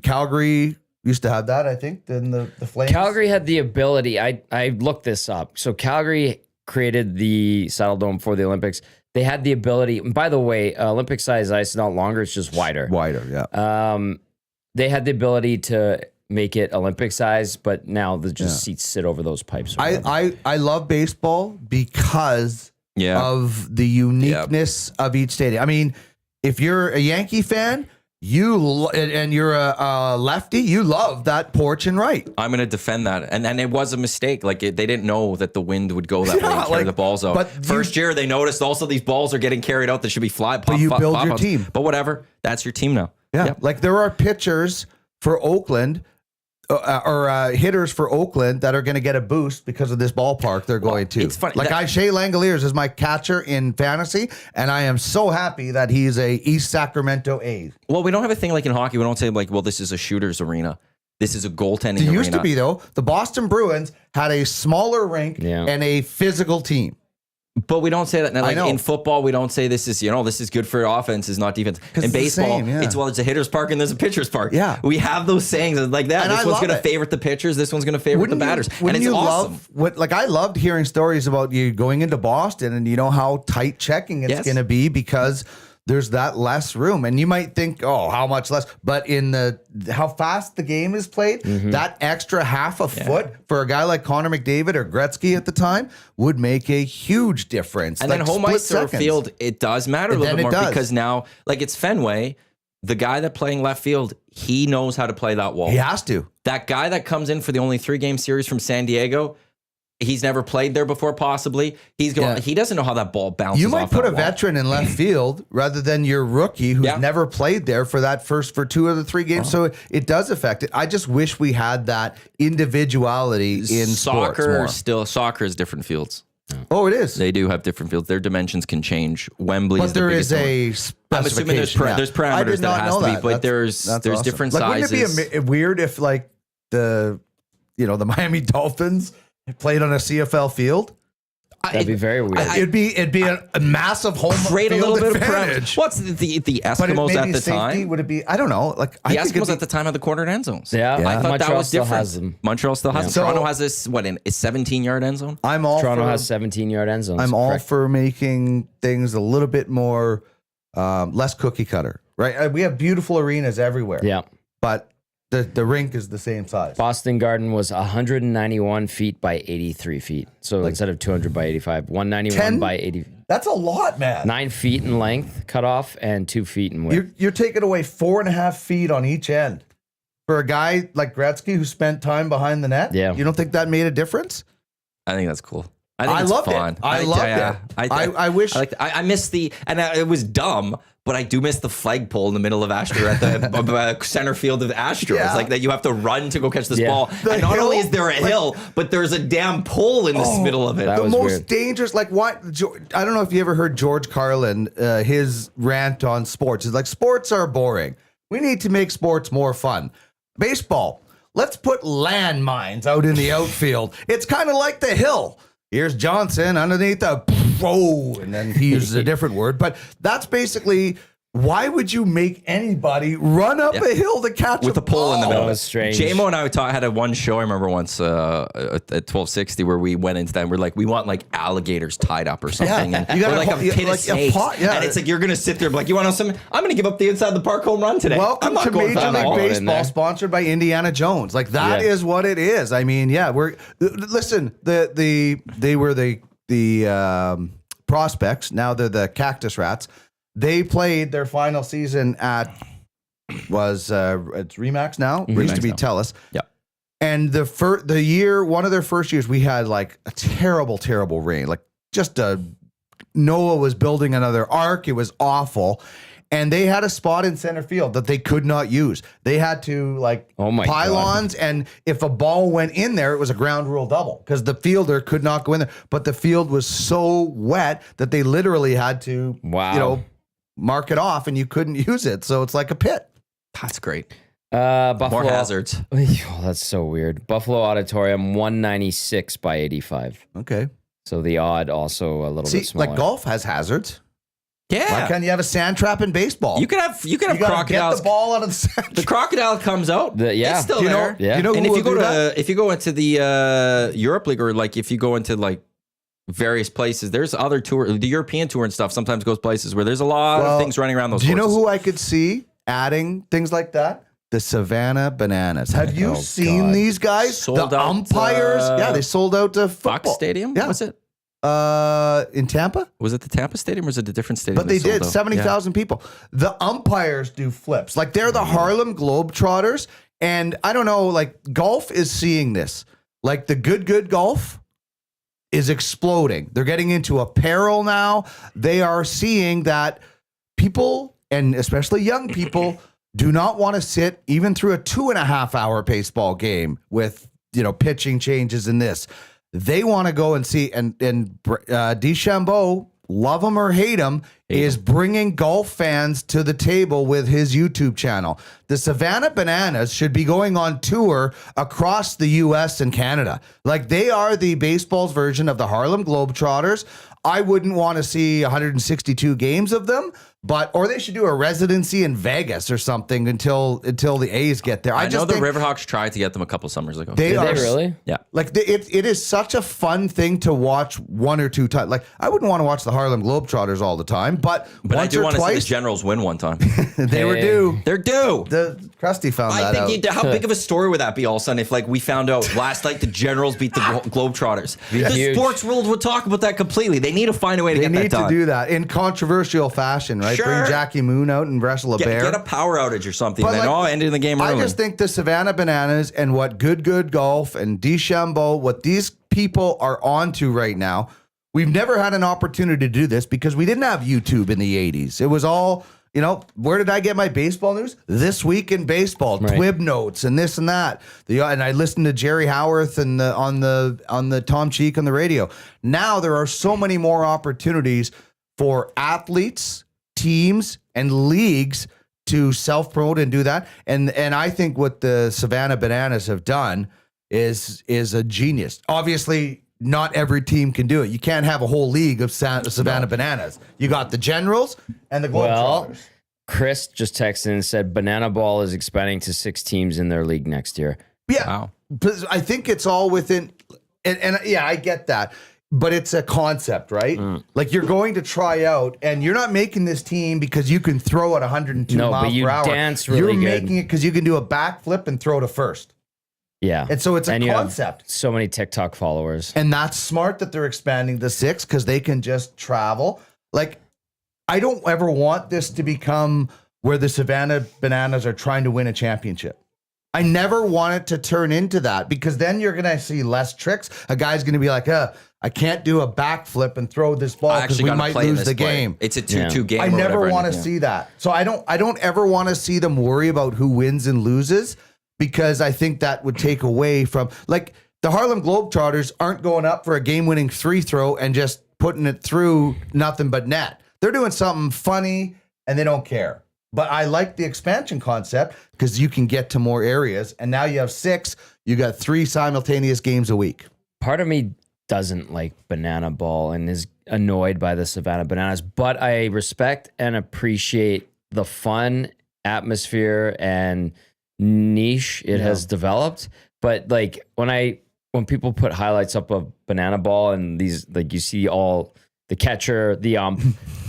Calgary used to have that, I think, then the Flames. Calgary had the ability. I looked this up. So Calgary created the Saddle Dome for the Olympics. They had the ability. And by the way, Olympic size ice is not longer; it's just wider. Wider, yeah. They had the ability to make it Olympic size, but now the seats sit over those pipes. I love baseball because of the uniqueness of each stadium. I mean, if you're a Yankee fan, and you're a lefty, you love that porch and right. I'm going to defend that. And it was a mistake. Like they didn't know that the wind would go that way and carry the balls out. But first year they noticed also these balls are getting carried out that should be fly. But you build your team. But whatever. That's your team now. Yeah. Yep. Like there are pitchers for Oakland or hitters for Oakland that are going to get a boost because of this ballpark they're going to. It's funny. Like Shea Langoliers is my catcher in fantasy, and I am so happy that he's a East Sacramento A's. Well, we don't have a thing like in hockey. We don't say like, well, this is a shooter's arena. This is a goaltending arena. It used to be, though. The Boston Bruins had a smaller rink and a physical team. But we don't say that. Now, like in football, we don't say this is, this is good for offense, is not defense. In baseball, it's a hitter's park and there's a pitcher's park. Yeah. We have those sayings like that. And this one's going to favorite the pitchers. This one's going to favorite the batters. And it's awesome. I loved hearing stories about you going into Boston and you know how tight checking it's going to be because there's that less room. And you might think, oh, how much less? But in how fast the game is played, that extra half a foot for a guy like Connor McDavid or Gretzky at the time would make a huge difference. And then home ice or field, it does matter a little bit more because now, like it's Fenway, the guy that playing left field, he knows how to play that wall. He has to. That guy that comes in for the only 3-game series from San Diego, he's never played there before, possibly. He doesn't know how that ball bounces. You might put a veteran in left field rather than your rookie who's never played there for 2 of the 3 games. So it does affect it. I just wish we had that individuality in soccer. Soccer is different fields. Oh, it is. They do have different fields. Their dimensions can change. Wembley is the biggest one. But there is I'm assuming there's parameters that has to be, but there's awesome. Different sizes. Wouldn't it be weird if like the Miami Dolphins played on a CFL field? That'd be very weird. It'd be a massive home create field a little advantage. Bit of what's the Eskimos at the time? Would it be? I don't know. Like the Eskimos at the time had the cornered end zones. Yeah, I thought Montreal that was still different. has them. Montreal still has them. So, Toronto has this. What a 17-yard end zone? Toronto has 17-yard end zones. I'm all for making things a little bit more less cookie cutter. Right? We have beautiful arenas everywhere. Yeah, but the rink is the same size. Boston Garden was 191 feet by 83 feet. So instead of 200 by 85, 191 by 80. That's a lot, man. 9 feet in length cut off and 2 feet in width. You're taking away 4.5 feet on each end. For a guy like Gretzky who spent time behind the net, you don't think that made a difference? I think that's cool. I loved fun. It. I loved it. I wish. I missed it was dumb, but I do miss the flagpole in the middle of Astro at the center field of Astros. Yeah. Like that, you have to run to go catch this ball. And not only is there a hill, but there's a damn pole in the middle of it. The most dangerous. Like what? I don't know if you ever heard George Carlin his rant on sports. It's like sports are boring. We need to make sports more fun. Baseball. Let's put landmines out in the outfield. It's kind of like the hill. Here's Johnson underneath the and then he uses a different word. But that's basically, why would you make anybody run up a hill to catch with a pole in the middle? That was strange. JMO and I had one show, I remember once at 1260, where we went into that and we're like, we want like alligators tied up or something. Yeah. And you got like a pit of snakes. And it's like, you're going to sit there like, you want to know something? I'm going to give up the inside the park home run today. Welcome to Major League Baseball, sponsored by Indiana Jones. Like that is what it is. I mean, listen, they were the prospects. Now they're the Cactus Rats. They played their final season at it's Remax now. It used to be Telus. Yeah. And one of their first years, we had like a terrible rain. Like Noah was building another ark. It was awful. And they had a spot in center field that they could not use. They had to pylons, and if a ball went in there, it was a ground rule double because the fielder could not go in there. But the field was so wet that they literally had to, mark it off, and you couldn't use it. So it's like a pit. That's great. Buffalo, more hazards. Oh, that's so weird. Buffalo Auditorium, 196 by 85. Okay. So the odd also a little bit smaller. Like golf has hazards. Yeah. Why can't you have a sand trap in baseball? You could have crocodiles. Get the ball out of the sand. The crocodile comes out. It's still there. Yeah. And if you go into the Europe League, or like if you go into like various places, there's other tour, the European tour and stuff sometimes goes places where there's a lot of things running around those courses. Do you courses. know who I could see adding things like that? The Savannah Bananas. Have you seen these guys? Sold the out, umpires. They sold out to football. Fox Stadium? Yeah. Was it? In Tampa? Was it the Tampa Stadium or was it a different stadium? But they did 70,000 people. The umpires do flips. Like they're the Harlem Globetrotters. And I don't know, like golf is seeing this. Like the good golf is exploding. They're getting into apparel now. They are seeing that people, and especially young people, do not want to sit even through a 2.5 hour baseball game with, pitching changes in this. They want to go and see, and DeChambeau, love him or hate him, is bringing golf fans to the table with his YouTube channel. The Savannah Bananas should be going on tour across the U.S. and Canada. Like, they are the baseball's version of the Harlem Globetrotters. I wouldn't want to see 162 games of them, or they should do a residency in Vegas or something until the A's get there. I know the Riverhawks tried to get them a couple summers ago. Did they really? Yeah. Like, it is such a fun thing to watch one or two times. Like, I wouldn't want to watch the Harlem Globetrotters all the time, but once I do or want to see twice, the Generals win one time. they were due. They're due. The Krusty found that out. How big of a story would that be all of a sudden if, like, we found out last night the Generals beat the Globetrotters? The huge. sports world would talk about that completely. They need to find a way to get that done. They need to do that in controversial fashion, right? Sure. Bring Jackie Moon out and wrestle a bear. Get a power outage or something. But, And then, like, ending the game early. I just think the Savannah Bananas and what Good Golf and DeChambeau, what these people are onto right now, we've never had an opportunity to do this because we didn't have YouTube in the 80s. It was all, where did I get my baseball news? This Week in Baseball, right. Twib notes and this and that. And I listened to Jerry Howarth and on the Tom Cheek on the radio. Now there are so many more opportunities for athletes, teams, and leagues to self-promote and do that. And I think what the Savannah Bananas have done is a genius. Obviously, not every team can do it. You can't have a whole league of Savannah Bananas. You got the Generals and the Globetrotters. Well, Chris just texted and said Banana Ball is expanding to 6 teams in their league next year. Yeah. Wow. I think it's all within, and yeah, I get that. But it's a concept, right? Like, you're going to try out, and you're not making this team because you can throw at 102 miles per hour. Dance really You're good. making it because you can do a backflip and throw to first. Yeah. And so it's a you concept. have so many TikTok followers. And that's smart that they're expanding to 6 because they can just travel. Like, I don't ever want this to become where the Savannah Bananas are trying to win a championship. I never want it to turn into that because then you're going to see less tricks. A guy's going to be like, I can't do a backflip and throw this ball because we might lose the game. It's a 2-2 game. I never want to see that. So I don't ever want to see them worry about who wins and loses because I think that would take away from, like, the Harlem Globetrotters aren't going up for a game-winning free throw and just putting it through nothing but net. They're doing something funny and they don't care. But I like the expansion concept because you can get to more areas. And now you have 6. You got 3 simultaneous games a week. Part of me doesn't like Banana Ball and is annoyed by the Savannah Bananas, but I respect and appreciate the fun atmosphere and niche it has developed. But, like, when people put highlights up of Banana Ball and these, like, you see all the catcher, the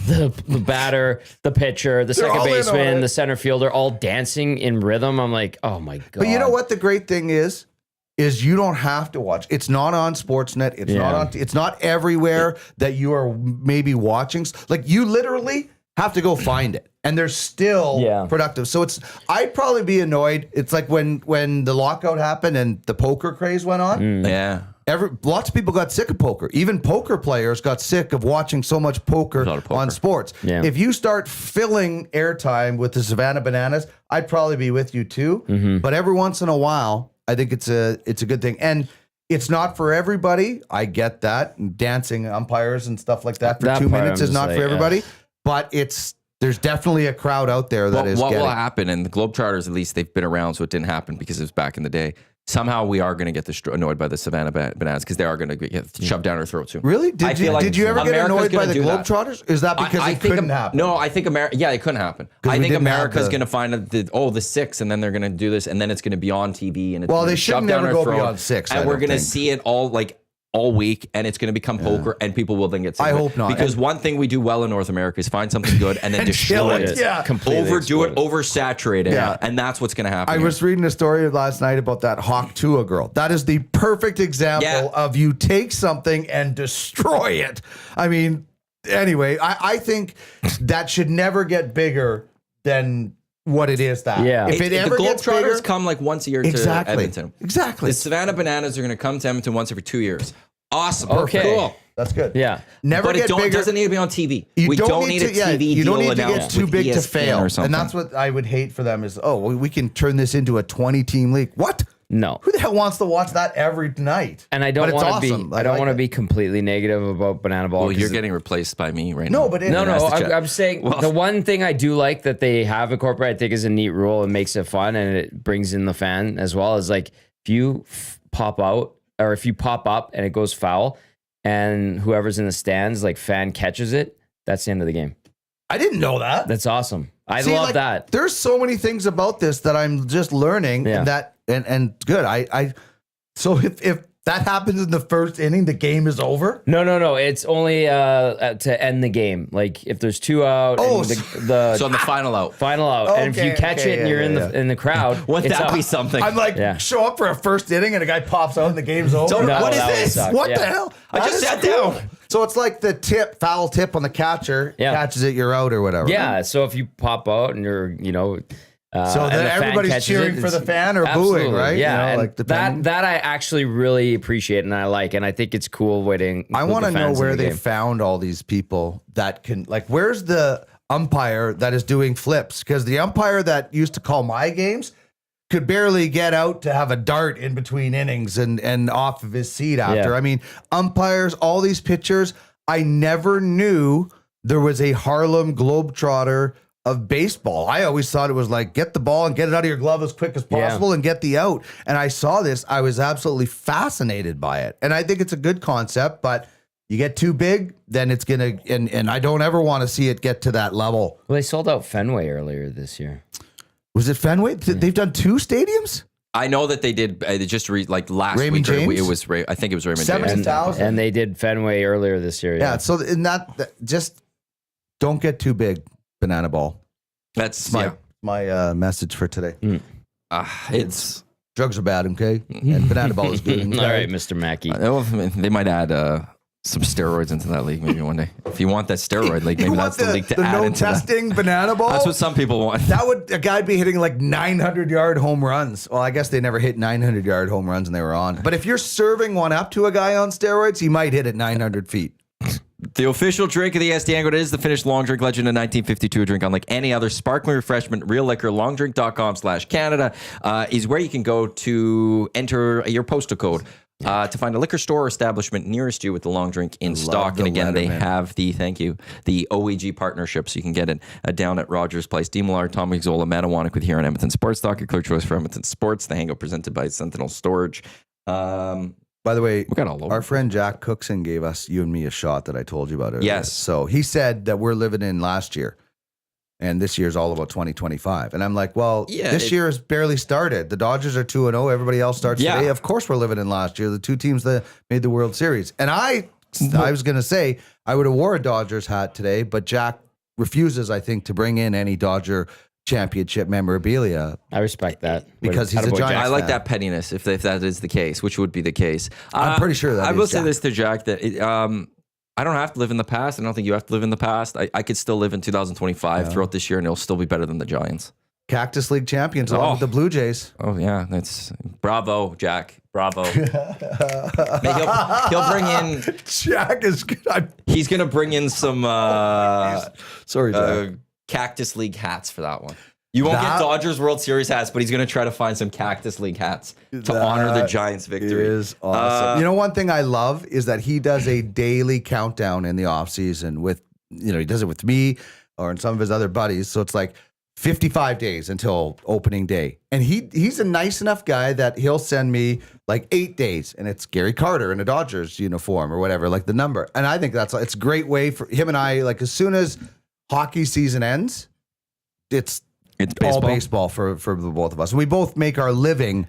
the batter, the pitcher, the second baseman, the center fielder, all dancing in rhythm. I'm like, oh my God. But you know what the great thing is you don't have to watch. It's not on Sportsnet. It's not on. It's not everywhere that you are maybe watching. Like, you literally have to go find it, and they're still productive. So I'd probably be annoyed. It's like when the lockout happened and the poker craze went on. Yeah. Lots of people got sick of poker. Even poker players got sick of watching so much poker on sports. Yeah. If you start filling airtime with the Savannah Bananas, I'd probably be with you too. Mm-hmm. But every once in a while, I think it's a good thing. And it's not for everybody. I get that. Dancing umpires and stuff like that for 2 minutes is not for everybody. But there's definitely a crowd out there that is. What will happen? And the Globetrotters, at least, they've been around, so it didn't happen because it was back in the day. Somehow we are going to get annoyed by the Savannah Bananas because they are going to get shoved down our throat too. Really? Did you ever get annoyed by the Globetrotters? Is that because it couldn't happen? No, I think it couldn't happen. I think America's going to find the 6, and then they're going to do this, and then it's going to be on TV. And they should never go beyond 6. And we're going to see it all week, and it's going to become poker, and people will then get sick. I hope not. Because one thing we do well in North America is find something good and then destroy it. Yeah. Completely overdo it, oversaturate it. Yeah. And that's what's going to happen. I was reading a story last night about that Hawk Tua girl. That is the perfect example of you take something and destroy it. I mean, anyway, I think that should never get bigger than what it is. That if it ever gets bigger, the Globetrotters come like once a year to Edmonton. Exactly. The Savannah Bananas are going to come to Edmonton once every 2 years. Awesome. Okay. Cool. That's good. Yeah. Never But get it bigger. doesn't need to be on TV. You We don't need need a TV You don't deal need to get announced too with big to ESPN fail. or something. And that's what I would hate for them is, we can turn this into a 20-team league. What? No. Who the hell wants to watch that every night? And I don't But it's want to be. awesome. I don't like want to it. be completely negative about banana ball. Well, you're 'cause getting replaced by me right now. No, but No, That's the chat. I'm saying the one thing I do like that they have incorporated, I think, is a neat rule and makes it fun and it brings in the fan as well. Is like if you pop out or if you pop up and it goes foul and whoever's in the stands, like fan catches it, that's the end of the game. I didn't know that. That's awesome. I See, love like, that. There's so many things about this that I'm just learning Yeah. that and good. So if that happens in the first inning, the game is over. No. It's only to end the game. Like if there's 2 out, Oh, and So the on the final out. final out, and if you Okay, catch okay, it and you're in the crowd, Wouldn't it's that up. be something? I'm like, Yeah. show up for a first inning and a guy pops out and the game's over. No, What is that would this? suck. What Yeah. the hell? I just That is sat down. So it's like the foul tip on the catcher, Yeah. catches it, you're out or whatever. Yeah, so if you pop out and you're, So and then the fan everybody's catches cheering it, for the it's- fan or absolutely, booing, right? Yeah, You know, and like depending. that I actually really appreciate and I like, and I think it's cool waiting. I want to know where they found all these people that can, like, where's the umpire that is doing flips? Because the umpire that used to call my games could barely get out to have a dart in between innings and off of his seat after. Yeah. I mean, umpires, all these pitchers, I never knew there was a Harlem Globetrotter of baseball. I always thought it was like, get the ball and get it out of your glove as quick as possible and get the out. And I saw this. I was absolutely fascinated by it. And I think it's a good concept, but you get too big, then it's going to, and I don't ever want to see it get to that level. Well, they sold out Fenway earlier this year. Was it Fenway? They've done 2 stadiums? I know that they did. They just like last Raymond week. James? It was. I think it was Raymond 70,000. James. And they did Fenway earlier this year. Yeah. So in that just don't get too big, banana ball. That's My message for today. It's. Drugs are bad, okay? And banana ball is good. All right, Mr. Mackey. They might add some steroids into that league maybe one day. If you want that steroid league, maybe You that's want the league to the add no into that. testing banana ball? That's what some people want. That would a guy be hitting like 900-yard home runs. Well, I guess they never hit 900-yard home runs and they were on. But if you're serving one up to a guy on steroids, he might hit it 900 feet. The official drink of the EST Hangout is the Finnish long drink legend in 1952. A drink unlike any other sparkling refreshment. Real liquor. Longdrink.com/Canada is where you can go to enter your postal code to find a liquor store or establishment nearest you with the long drink in stock. the And again, they Letterman. have the OEG partnership, so you can get it down at Rogers Place. Millard, Tom Gazzola, Matt Iwanyk with here on Edmonton Sports Talk. Your clear choice for Edmonton Sports. The Hangout presented by Sentinel Storage. By the way, We got all over. our friend Jack Cookson gave us, you and me, a shot that I told you about earlier. Yes. So he said that we're living in last year. And this year's all about 2025. And I'm like, well, Yeah, this year has barely started. The Dodgers are 2-0. Everybody else starts Yeah. today. Of course, we're living in last year. The 2 teams that made the World Series. And I was going to say I would have wore a Dodgers hat today, but Jack refuses, I think, to bring in any Dodger championship memorabilia. I respect that. Because he's a Attaboy, Giants Jack. I like fan. that pettiness, if that is the case, which would be the case. I'm pretty sure that I will is say Jack. this to Jack, that I don't have to live in the past. I don't think you have to live in the past. I could still live in 2025 throughout this year, and it'll still be better than the Giants. Cactus League champions along Oh. with the Blue Jays. Oh, yeah. That's bravo, Jack. Bravo. he'll bring in, Jack is good. he's going to bring in some Sorry, Jack. Cactus League hats for that one. You won't That- get Dodgers World Series hats, but he's going to try to find some Cactus League hats to honor the Giants' victory. Is awesome. You know, one thing I love is that he does a daily countdown in the offseason with, he does it with me or in some of his other buddies. So it's like 55 days until opening day. And he's a nice enough guy that he'll send me like 8 days and it's Gary Carter in a Dodgers uniform or whatever, like the number. And I think it's a great way for him and I, like as soon as hockey season ends, it's all baseball for the both of us. We both make our living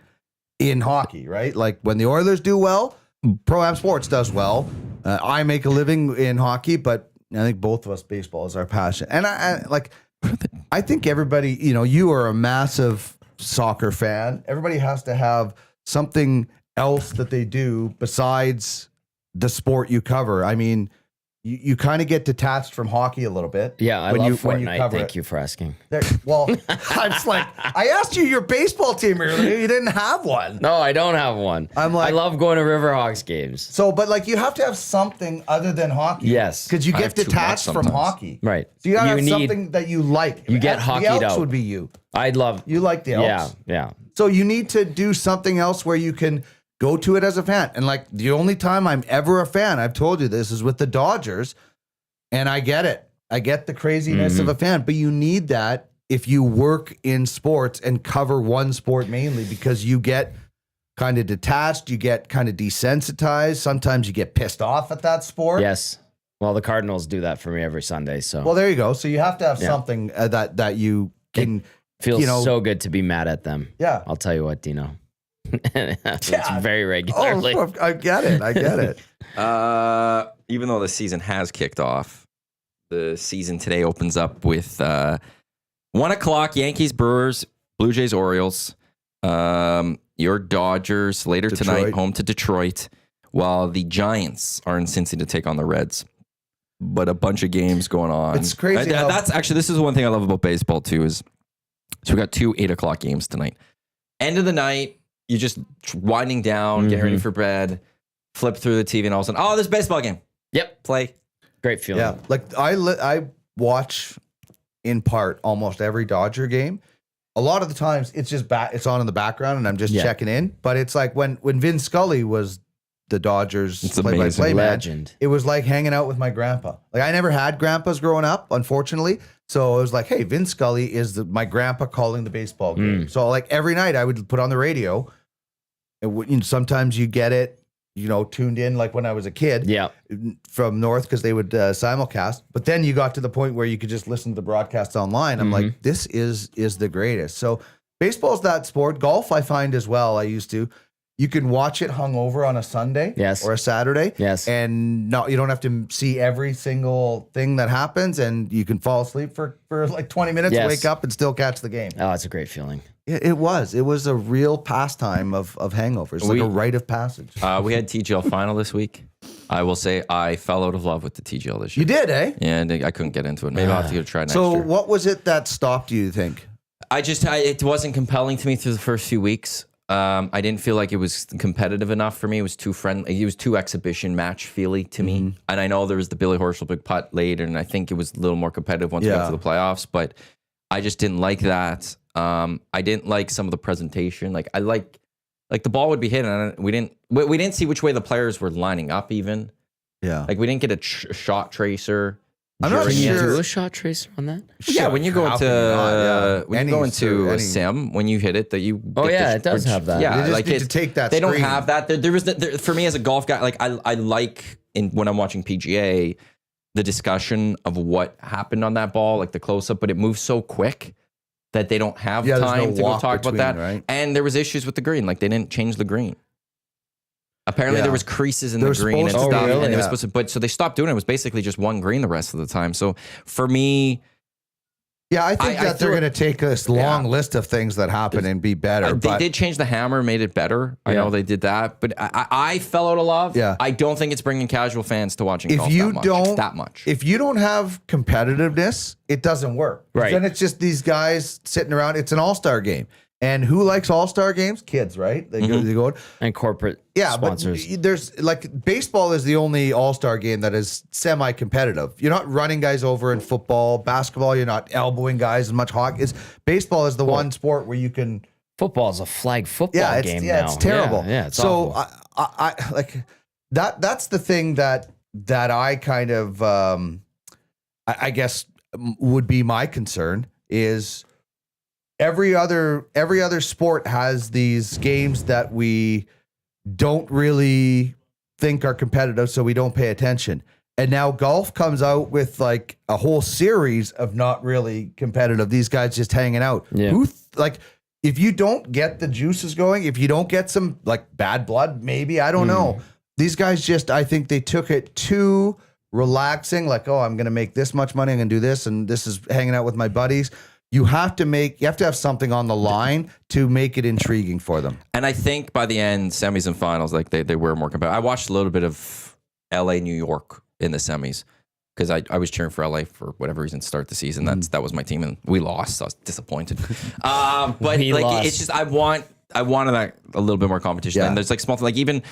in hockey, right? Like when the Oilers do well, Pro-Am Sports does well. I make a living in hockey, but I think both of us, baseball is our passion. And I think everybody, you are a massive soccer fan. Everybody has to have something else that they do besides the sport you cover. I mean, you kind of get detached from hockey a little bit. Yeah, I when love you, Fortnite. when you cover Thank it. you for asking. Well, I was like, I asked you your baseball team earlier. You didn't have one. No, I don't have one. I'm like, I love going to Riverhawks games. So, but like you have to have something other than hockey. Yes. Because you I get have to watch detached from sometimes. hockey. Right. So you gotta have need- something that you like. You get The hockeyed Elks out. would be you. I'd love. You like the Elks. Yeah. So you need to do something else where you can go to it as a fan. And like the only time I'm ever a fan, I've told you this, is with the Dodgers. And I get it. I get the craziness of a fan, but you need that if you work in sports and cover one sport mainly, because you get kind of detached, you get kind of desensitized. Sometimes you get pissed off at that sport. Yes. Well, the Cardinals do that for me every Sunday. So Well, there you go. So you have to have something that you can. feels you know, so good to be mad at them. Yeah. I'll tell you what, Dino. It's very regularly. Oh, I get it. I get it. Even though the season has kicked off, the season today opens up with 1 o'clock Yankees, Brewers, Blue Jays, Orioles. Your Dodgers later tonight, home to Detroit, while the Giants are in Cincy to take on the Reds. But a bunch of games going on. It's crazy. That's actually, this is the one thing I love about baseball too, is so we got 2 8 o'clock games tonight. End of the night, you're just winding down, getting ready for bed, flip through the TV, and all of a sudden, oh, there's a baseball game. Yep. Play. Great feeling. Yeah. Like I watch in part almost every Dodger game. A lot of the times it's just it's on in the background and I'm just checking in. But it's like when Vin Scully was the Dodgers play-by-play man, legend. it was like hanging out with my grandpa. Like I never had grandpas growing up, unfortunately. So it was like, hey, Vin Scully is my grandpa calling the baseball game. So like every night I would put on the radio. And sometimes you get it, tuned in like when I was a kid. Yeah. From North because they would simulcast. But then you got to the point where you could just listen to the broadcast online. I'm like, this is the greatest. So baseball's that sport. Golf I find as well. I used to. You can watch it hungover on a Sunday or a Saturday. Yes. And you don't have to see every single thing that happens, and you can fall asleep for like 20 minutes, wake up and still catch the game. Oh, it's a great feeling. It was a real pastime of hangovers, like a rite of passage. We had TGL final this week. I will say I fell out of love with the TGL this year. You did, eh? And I couldn't get into it. Maybe I'll have to go try next year. So what was it that stopped you think? It wasn't compelling to me through the first few weeks. I didn't feel like it was competitive enough for me. It was too friendly. It was too exhibition match feely to me. And I know there was the Billy Horschel big putt later, and I think it was a little more competitive once we got to the playoffs. But I just didn't like that. I didn't like some of the presentation. Like the ball would be hit, and we didn't see which way the players were lining up. Even like we didn't get a shot tracer. I'm not Can you sure. do a shot tracer on that? Yeah, when you go How can you not? you go into a sim, when you hit it, that you. Oh, get yeah, the- it does have that. Yeah, They just like need to take that They don't screen. have that. For me as a golf guy, like I like when I'm watching PGA, the discussion of what happened on that ball, like the close up, but it moves so quick that they don't have there's time no to go walk talk between, about that. right? And there was issues with the green, like they didn't change the green. Apparently Yeah. there was creases in They the were green and supposed stuff, to be, and it yeah. was supposed to. But so they stopped doing it. It was basically just one green the rest of the time. So for me, Yeah, I think I that they're threw it- going to take this long list of things that happen and be better. they but did change the hammer, made it better. I know they did that, but I fell out of love. Yeah. I don't think it's bringing casual fans to watching if golf you that much. don't that much. if you don't have competitiveness, it doesn't work. Right. Then it's just these guys sitting around. It's an all-star game. And who likes all-star games? Kids, right? They go. And corporate Yeah, sponsors. but there's like baseball is the only all-star game that is semi-competitive. You're not running guys over in football, basketball. You're not elbowing guys as much. Hockey baseball is the one sport where you can. Football is a flag football game now. it's terrible. Yeah, it's so awful. I like that. That's the thing that I kind of I guess would be my concern is. Every other sport has these games that we don't really think are competitive, so we don't pay attention. And now golf comes out with like a whole series of not really competitive. These guys just hanging out. Yeah. If you don't get the juices going, if you don't get some like bad blood, maybe, I don't know. These guys I think they took it too relaxing. Like, oh, I'm going to make this much money. I'm going to do this. And this is hanging out with my buddies. You have to have something on the line to make it intriguing for them. And I think by the end, semis and finals, like they were more competitive. I watched a little bit of LA, New York in the semis because I was cheering for LA for whatever reason to start the season. That was my team, and we lost. So I was disappointed. But We like lost. it's just I wanted that a little bit more competition. Yeah. And there's like small like even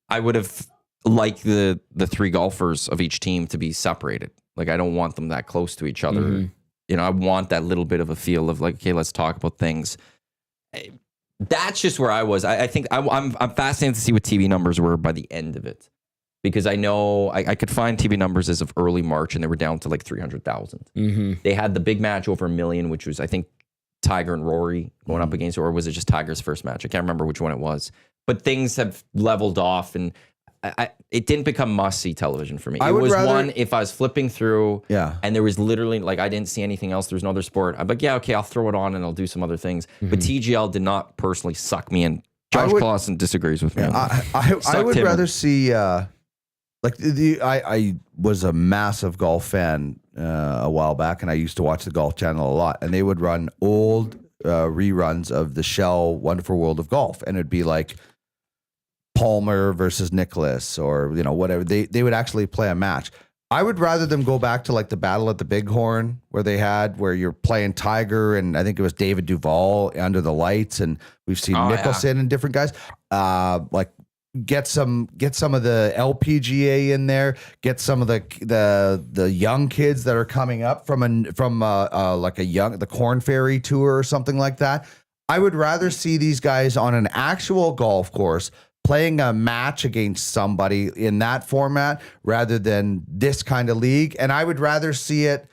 I would have liked the 3 golfers of each team to be separated. Like I don't want them that close to each other. Mm-hmm. You know, I want that little bit of a feel of like, okay, let's talk about things. That's just where I was. I think I'm fascinated to see what TV numbers were by the end of it, because I know I could find TV numbers as of early March, and they were down to like 300,000. Mm-hmm. They had the big match over 1 million, which was I think Tiger and Rory going up against, or was it just Tiger's first match? I can't remember which one it was. But things have leveled off, and it didn't become must-see television for me. It was one, if I was flipping through and there was literally, like, I didn't see anything else, there was no other sport, I'm like, yeah, okay, I'll throw it on and I'll do some other things. But TGL did not personally suck me in. Josh Clausen disagrees with me. I would rather see, I was a massive golf fan a while back, and I used to watch the Golf Channel a lot, and they would run old reruns of the Shell Wonderful World of Golf, and it'd be like Palmer versus Nicholas, or whatever. They would actually play a match. I would rather them go back to like the Battle at the Bighorn where you're playing Tiger and I think it was David Duval under the lights, and we've seen Nicholson and different guys. Like get some of the LPGA in there, get some of the young kids that are coming up from the Corn Ferry Tour or something like that. I would rather see these guys on an actual golf course playing a match against somebody in that format rather than this kind of league. And I would rather see it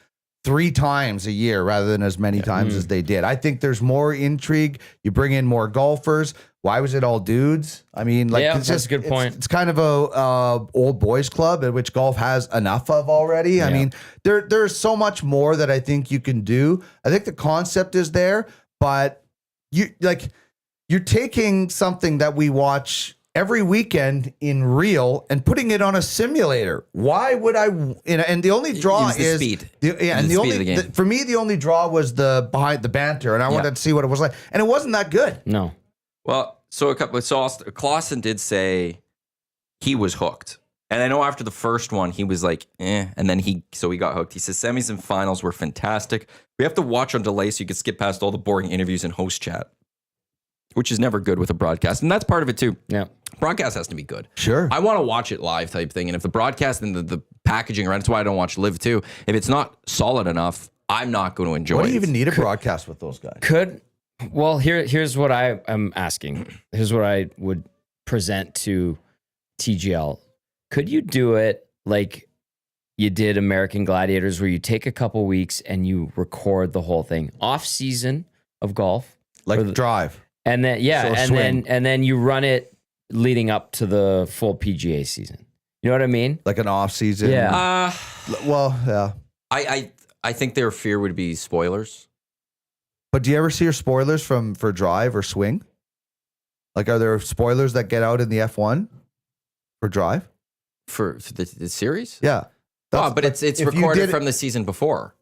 3 times a year rather than as many times as they did. I think there's more intrigue. You bring in more golfers. Why was it all dudes? I mean, like, it's just that's a good point. It's kind of a old boys club, which golf has enough of already. I mean, there's so much more that I think you can do. I think the concept is there, but you're taking something that we watch every weekend in real and putting it on a simulator. Why would I? And the only draw is the speed. For me, the only draw was the behind the banter, and I wanted to see what it was like, and it wasn't that good. No. Well, Clausen did say he was hooked. And I know after the first one, he was like, and then he got hooked. He says semis and finals were fantastic. We have to watch on delay so you can skip past all the boring interviews and host chat, which is never good with a broadcast. And that's part of it too. Yeah. Broadcast has to be good. Sure. I want to watch it live type thing. And if the broadcast and the packaging around, that's why I don't watch live too. If it's not solid enough, I'm not going to enjoy it. What do you even need a broadcast with those guys? Here's what I am asking. Here's what I would present to TGL. Could you do it like you did American Gladiators, where you take a couple weeks and you record the whole thing off season of golf, like drive, and then and then you run it leading up to the full PGA season. You know what I mean? Like an off season. Yeah. Well, yeah. I think their fear would be spoilers. But do you ever see your spoilers for drive or swing? Like, are there spoilers that get out in the F1 for drive? For the series? Yeah. But it's recorded from the season before.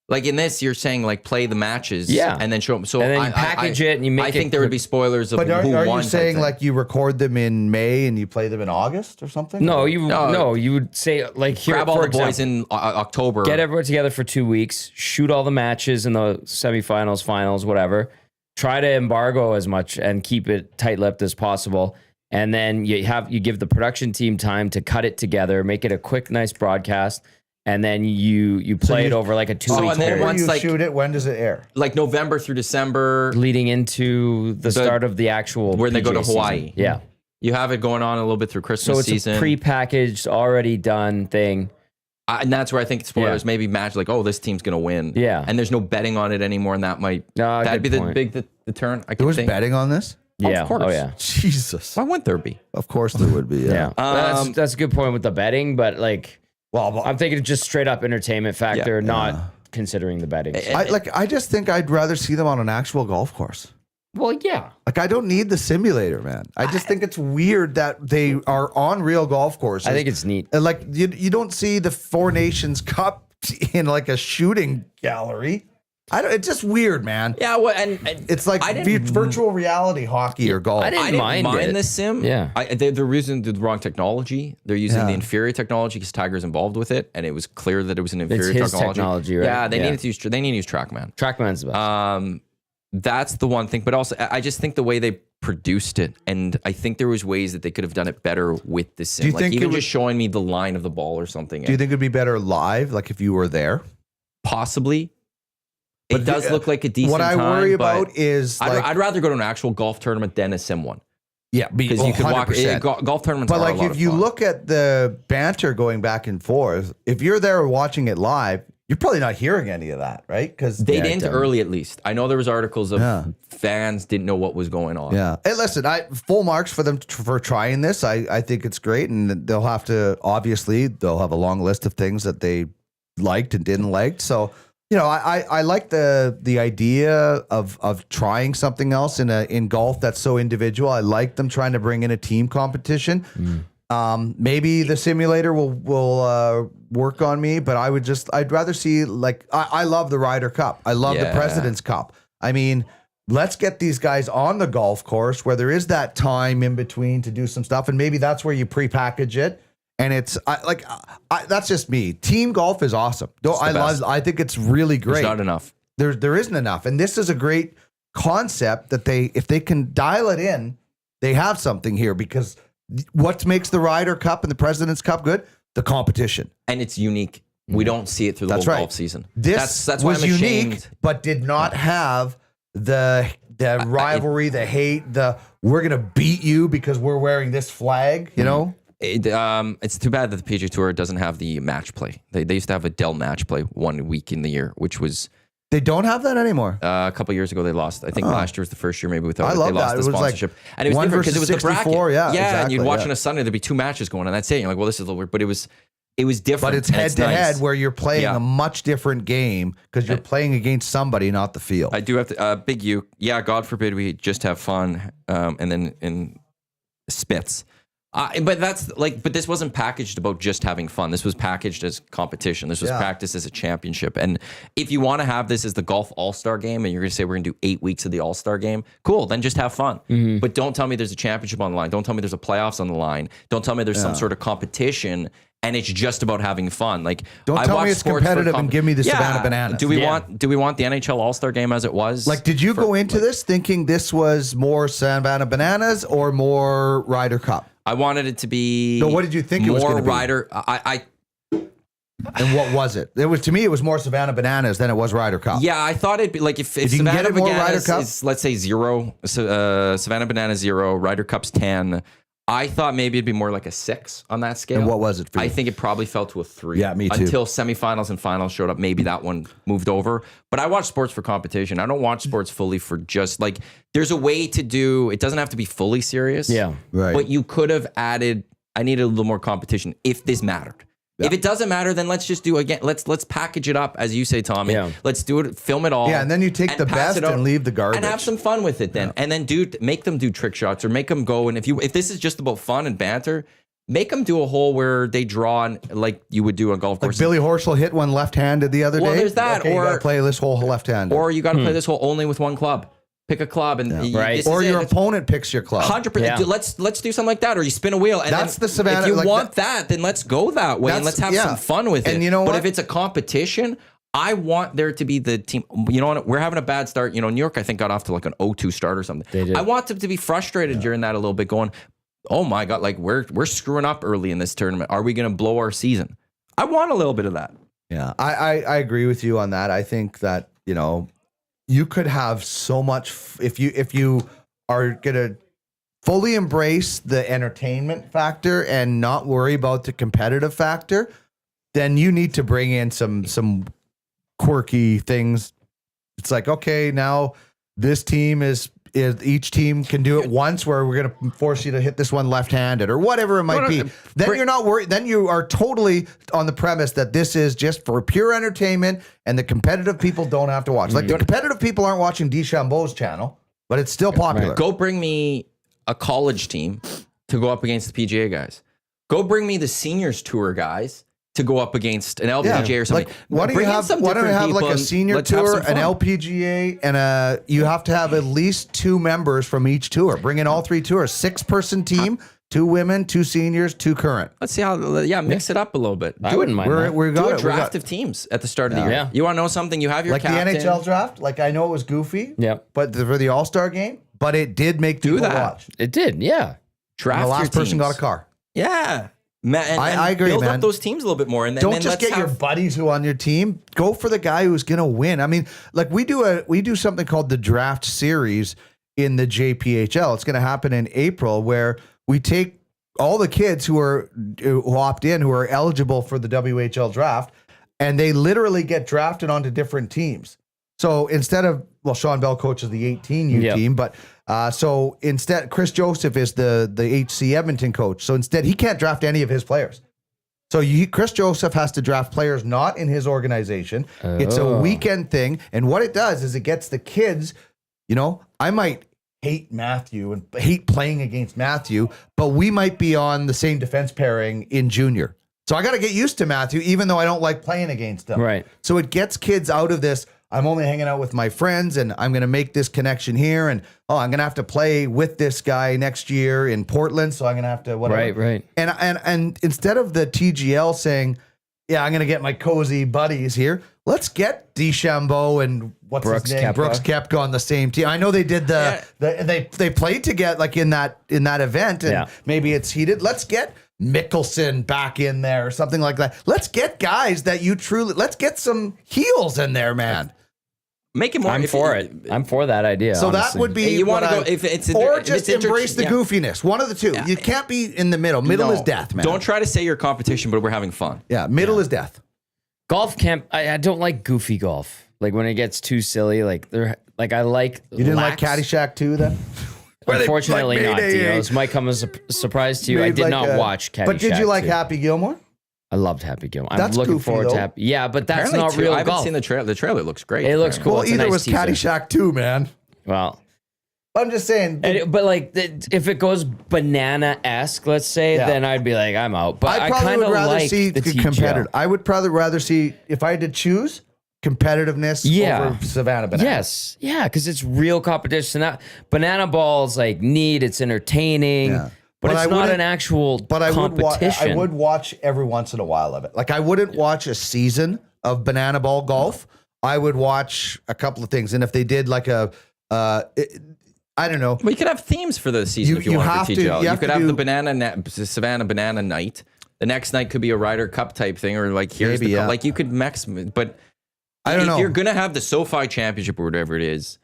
Like in this, you're saying like play the matches, and then show them. So and then you package it and you make it. I think there would be spoilers of who won. But are you saying like you record them in May and you play them in August or something? No, you would say like here, grab all the boys in October. Get everyone together for 2 weeks. Shoot all the matches in the semifinals, finals, whatever. Try to embargo as much and keep it tight-lipped as possible. And then you give the production team time to cut it together, make it a quick, nice broadcast, and then you play it over like a 2-week period. Once you shoot it, when does it air? Like November through December, leading into the start of the actual where they go to PGA Hawaii. Season. Yeah, you have it going on a little bit through Christmas season. So it's a pre-packaged, already done thing. And that's where I think spoilers maybe match like, oh, this team's gonna win. Yeah, and there's no betting on it anymore, and that might that'd be the turn. There was betting on this. Yeah. Of course. Oh, yeah. Jesus. Why wouldn't there be? Of course there would be. Yeah. That's a good point with the betting, but like, I'm thinking just straight up entertainment factor, not considering the betting. I just think I'd rather see them on an actual golf course. Well, yeah. Like, I don't need the simulator, man. I just think it's weird that they are on real golf courses. I think it's neat. And like, you don't see the Four Nations Cup in like a shooting gallery. It's just weird, man. Yeah, well, and it's like virtual reality hockey or golf. I didn't mind the sim. Yeah. They're using the wrong technology. They're using the inferior technology because Tiger's involved with it, and it was clear that it was an inferior technology. Right? Yeah, they needed to use. They need to use TrackMan. TrackMan's the best. That's the one thing. But also, I just think the way they produced it, and I think there was ways that they could have done it better with the sim. Do you think even just showing me the line of the ball or something? Do you think it'd be better live, like if you were there? Possibly. It does look like a decent What I worry about is I'd rather go to an actual golf tournament than a sim one. Yeah, because you can walk. Golf tournaments, but like if you look at the banter going back and forth, if you're there watching it live, you're probably not hearing any of that, right? Because they didn't early, at least. I know there was articles of fans didn't know what was going on. Yeah. Hey, listen, full marks for them for trying this. I think it's great, and they'll have to they'll have a long list of things that they liked and didn't like. So. I like the idea of trying something else in golf that's so individual. I like them trying to bring in a team competition. Maybe the simulator will work on me, but I'd rather see I love the Ryder Cup. I love the President's Cup. I mean, let's get these guys on the golf course where there is that time in between to do some stuff, and maybe that's where you prepackage it. And it's that's just me. Team golf is awesome. I think it's really great. There's not enough. There isn't enough. And this is a great concept that if they can dial it in, they have something here, because what makes the Ryder Cup and the President's Cup good? The competition. And it's unique. We don't see it through the whole golf season. That's why I'm unique, but did not have the rivalry, the hate, we're going to beat you because we're wearing this flag, you know? It's too bad that the PGA Tour doesn't have the match play. They used to have a Dell match play 1 week in the year, which was... They don't have that anymore? A couple of years ago, they lost. I think last year was the first year maybe without it. They lost the sponsorship. And it was different because it was the bracket. Yeah, exactly, and you'd watch on a Sunday, there'd be 2 matches going on. That's it. And you're like, well, this is a little weird. But it was different. But it's head-to-head where you're playing a much different game because you're playing against somebody, not the field. I do have to... Big U. Yeah, God forbid we just have fun and then in spits. But this wasn't packaged about just having fun. This was packaged as competition. This was practiced as a championship. And if you want to have this as the golf all-star game and you're going to say we're going to do 8 weeks of the all-star game, cool, then just have fun. Mm-hmm. But don't tell me there's a championship on the line. Don't tell me there's a playoffs on the line. Don't tell me there's some sort of competition and it's just about having fun. Like, don't tell me it's competitive and give me the Savannah Bananas. Do we want the NHL All-Star game as it was? Like, did you go into this thinking this was more Savannah Bananas or more Ryder Cup? I wanted it to be. No, what did you think it was going to be? More Ryder. And what was it? To me, it was more Savannah Bananas than it was Ryder Cup. Yeah, I thought it'd be like if Savannah Bananas is, let's say 0, Savannah Bananas 0, Ryder Cup's 10. I thought maybe it'd be more like a 6 on that scale. And what was it for you? I think it probably fell to a 3. Yeah, me too. Until semifinals and finals showed up, maybe that one moved over. But I watch sports for competition. I don't watch sports fully for just like, there's a way to do, it doesn't have to be fully serious. Yeah, right. But you could have added, I needed a little more competition if this mattered. Yeah. If it doesn't matter, then let's just do again. Let's package it up, as you say, Tommy. Yeah. Let's do it, film it all. Yeah, and then you take the best and leave the garbage. And have some fun with it then. Yeah. And then make them do trick shots or make them go. And if this is just about fun and banter, make them do a hole where they draw like you would do on golf course. Like Billy Horschel hit one left-handed the other day. Well, there's that. Okay, or you gotta play this hole left-handed. Or you got to play this hole only with one club. Pick a club and or your opponent picks your club. 100%. Yeah. Let's do something like that, or you spin a wheel. And that's the Savannah. If you want that, then let's go that way and let's have some fun with it. And you know what? But if it's a competition, I want there to be the team. You know what? We're having a bad start. You know, New York, I think, got off to like an 0-2 start or something. They did. I want them to be frustrated during that a little bit, going, "Oh my God, like we're screwing up early in this tournament. Are we going to blow our season?" I want a little bit of that. Yeah, I agree with you on that. I think that you could have so much if you are gonna fully embrace the entertainment factor and not worry about the competitive factor. Then you need to bring in some quirky things. It's like, okay, now this team is each team can do it once, where we're going to force you to hit this one left-handed or whatever it might be. Then you're not worried. Then you are totally on the premise that this is just for pure entertainment and the competitive people don't have to watch. Like the competitive people aren't watching DeChambeau's channel, but it's still popular. Right. Go bring me a college team to go up against the PGA guys. Go bring me the seniors tour guys to go up against an LPGA or something. Like, why don't you have like a senior tour, an LPGA, and you have to have at least 2 members from each tour. Bring in all 3 tours. 6-person team, 2 women, 2 seniors, 2 current. Let's see how. Mix it up a little bit. I wouldn't mind that. Do a draft of teams at the start of the year. Yeah. You want to know something? You have your like captain. the NHL draft. Like, I know it was goofy. Yeah. But for the All-Star game, but it did make people watch. It did. Yeah. Draft and the last your person teams. got a car. Yeah. I agree, build man. up those teams a little bit more, and then don't just get your buddies who on your team. Go for the guy who's going to win. I mean, like we do something called the draft series in the JPHL. It's going to happen in April, where we take all the kids who opt in, who are eligible for the WHL draft, and they literally get drafted onto different teams. So instead of, Sean Bell coaches the 18U team, but so instead, Chris Joseph is the HC Edmonton coach. So instead, he can't draft any of his players. So Chris Joseph has to draft players not in his organization. It's a weekend thing. And what it does is it gets the kids, I might hate Matthew and hate playing against Matthew, but we might be on the same defense pairing in junior. So I got to get used to Matthew, even though I don't like playing against him. Right. So it gets kids out of this. I'm only hanging out with my friends, and I'm going to make this connection here. And, I'm going to have to play with this guy next year in Portland. So I'm going to have to whatever. Right. And instead of the TGL saying, yeah, I'm going to get my cozy buddies here, let's get DeChambeau and his name? Brooks Koepka on the same team. I know they did they played together like in that event, and maybe it's heated. Let's get Mickelson back in there or something like that. Let's get guys that let's get some heels in there, man. Make it more. I'm for it. I'm for that idea. So honestly. that would be you want to go if it's or just embrace the goofiness. One of the two. You can't be in the middle. Middle is death, man. Don't try to say you're competition, but we're having fun. Yeah, middle is death. Golf camp. I don't like goofy golf. Like when it gets too silly. Like I like. You didn't like Caddyshack 2 then? Unfortunately not. This might come as a surprise to you. I did not watch Caddyshack. But did you like Happy Gilmore? I loved Happy Gilmore. That's I'm looking goofy, forward though. to Happy. Yeah, but that's Apparently not real I haven't golf. seen the trailer. The trailer looks great. It looks cool. Well, It's a either nice was teaser. Caddyshack 2, man. Well, I'm just saying. but like, if it goes banana-esque, let's say, then I'd be like, I'm out. But I kind of like the competitive. I would probably rather see, if I had to choose, competitiveness over Savannah Banana. Yes. Yeah, because it's real competition. Banana Ball's like neat. It's entertaining. Yeah. But it's not an actual competition. I would watch every once in a while of it. Like, I wouldn't watch a season of Banana Ball golf. I would watch a couple of things. And if they did like I don't know. Well, you could have themes for the season if you want for TGL. You could have the Savannah Banana Night. The next night could be a Ryder Cup type thing, or like here's like you could mix. But I don't know. If you're gonna have the SoFi Championship or whatever it is,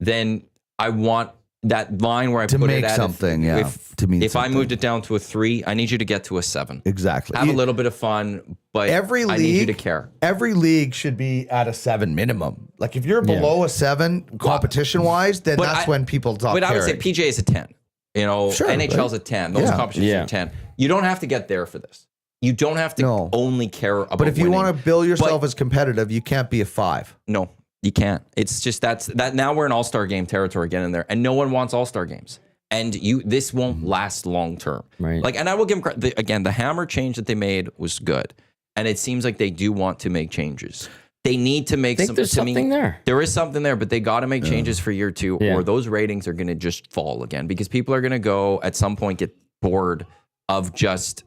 then I want that line where I to put make it at something. If I moved it down to a 3, I need you to get to a 7. Exactly. Have a little bit of fun, but I need you to care. Every league should be at a 7 minimum. Like if you're below a 7 competition wise, then that's when people talk. But I would say PGA is a 10. NHL's a 10. Those competitions are 10. You don't have to get there for this. You don't have to only care about. But if you winning. want to build yourself as competitive, you can't be a 5. No. You can't. It's just that now we're in all-star game territory again in there, and no one wants all-star games. And this won't last long term. Right. Like, and I will give them credit. Again, the hammer change that they made was good, and it seems like they do want to make changes. They need to make there's something there. There is something there, but they got to make changes for year 2, or those ratings are going to just fall again because people are going to go at some point get bored of just.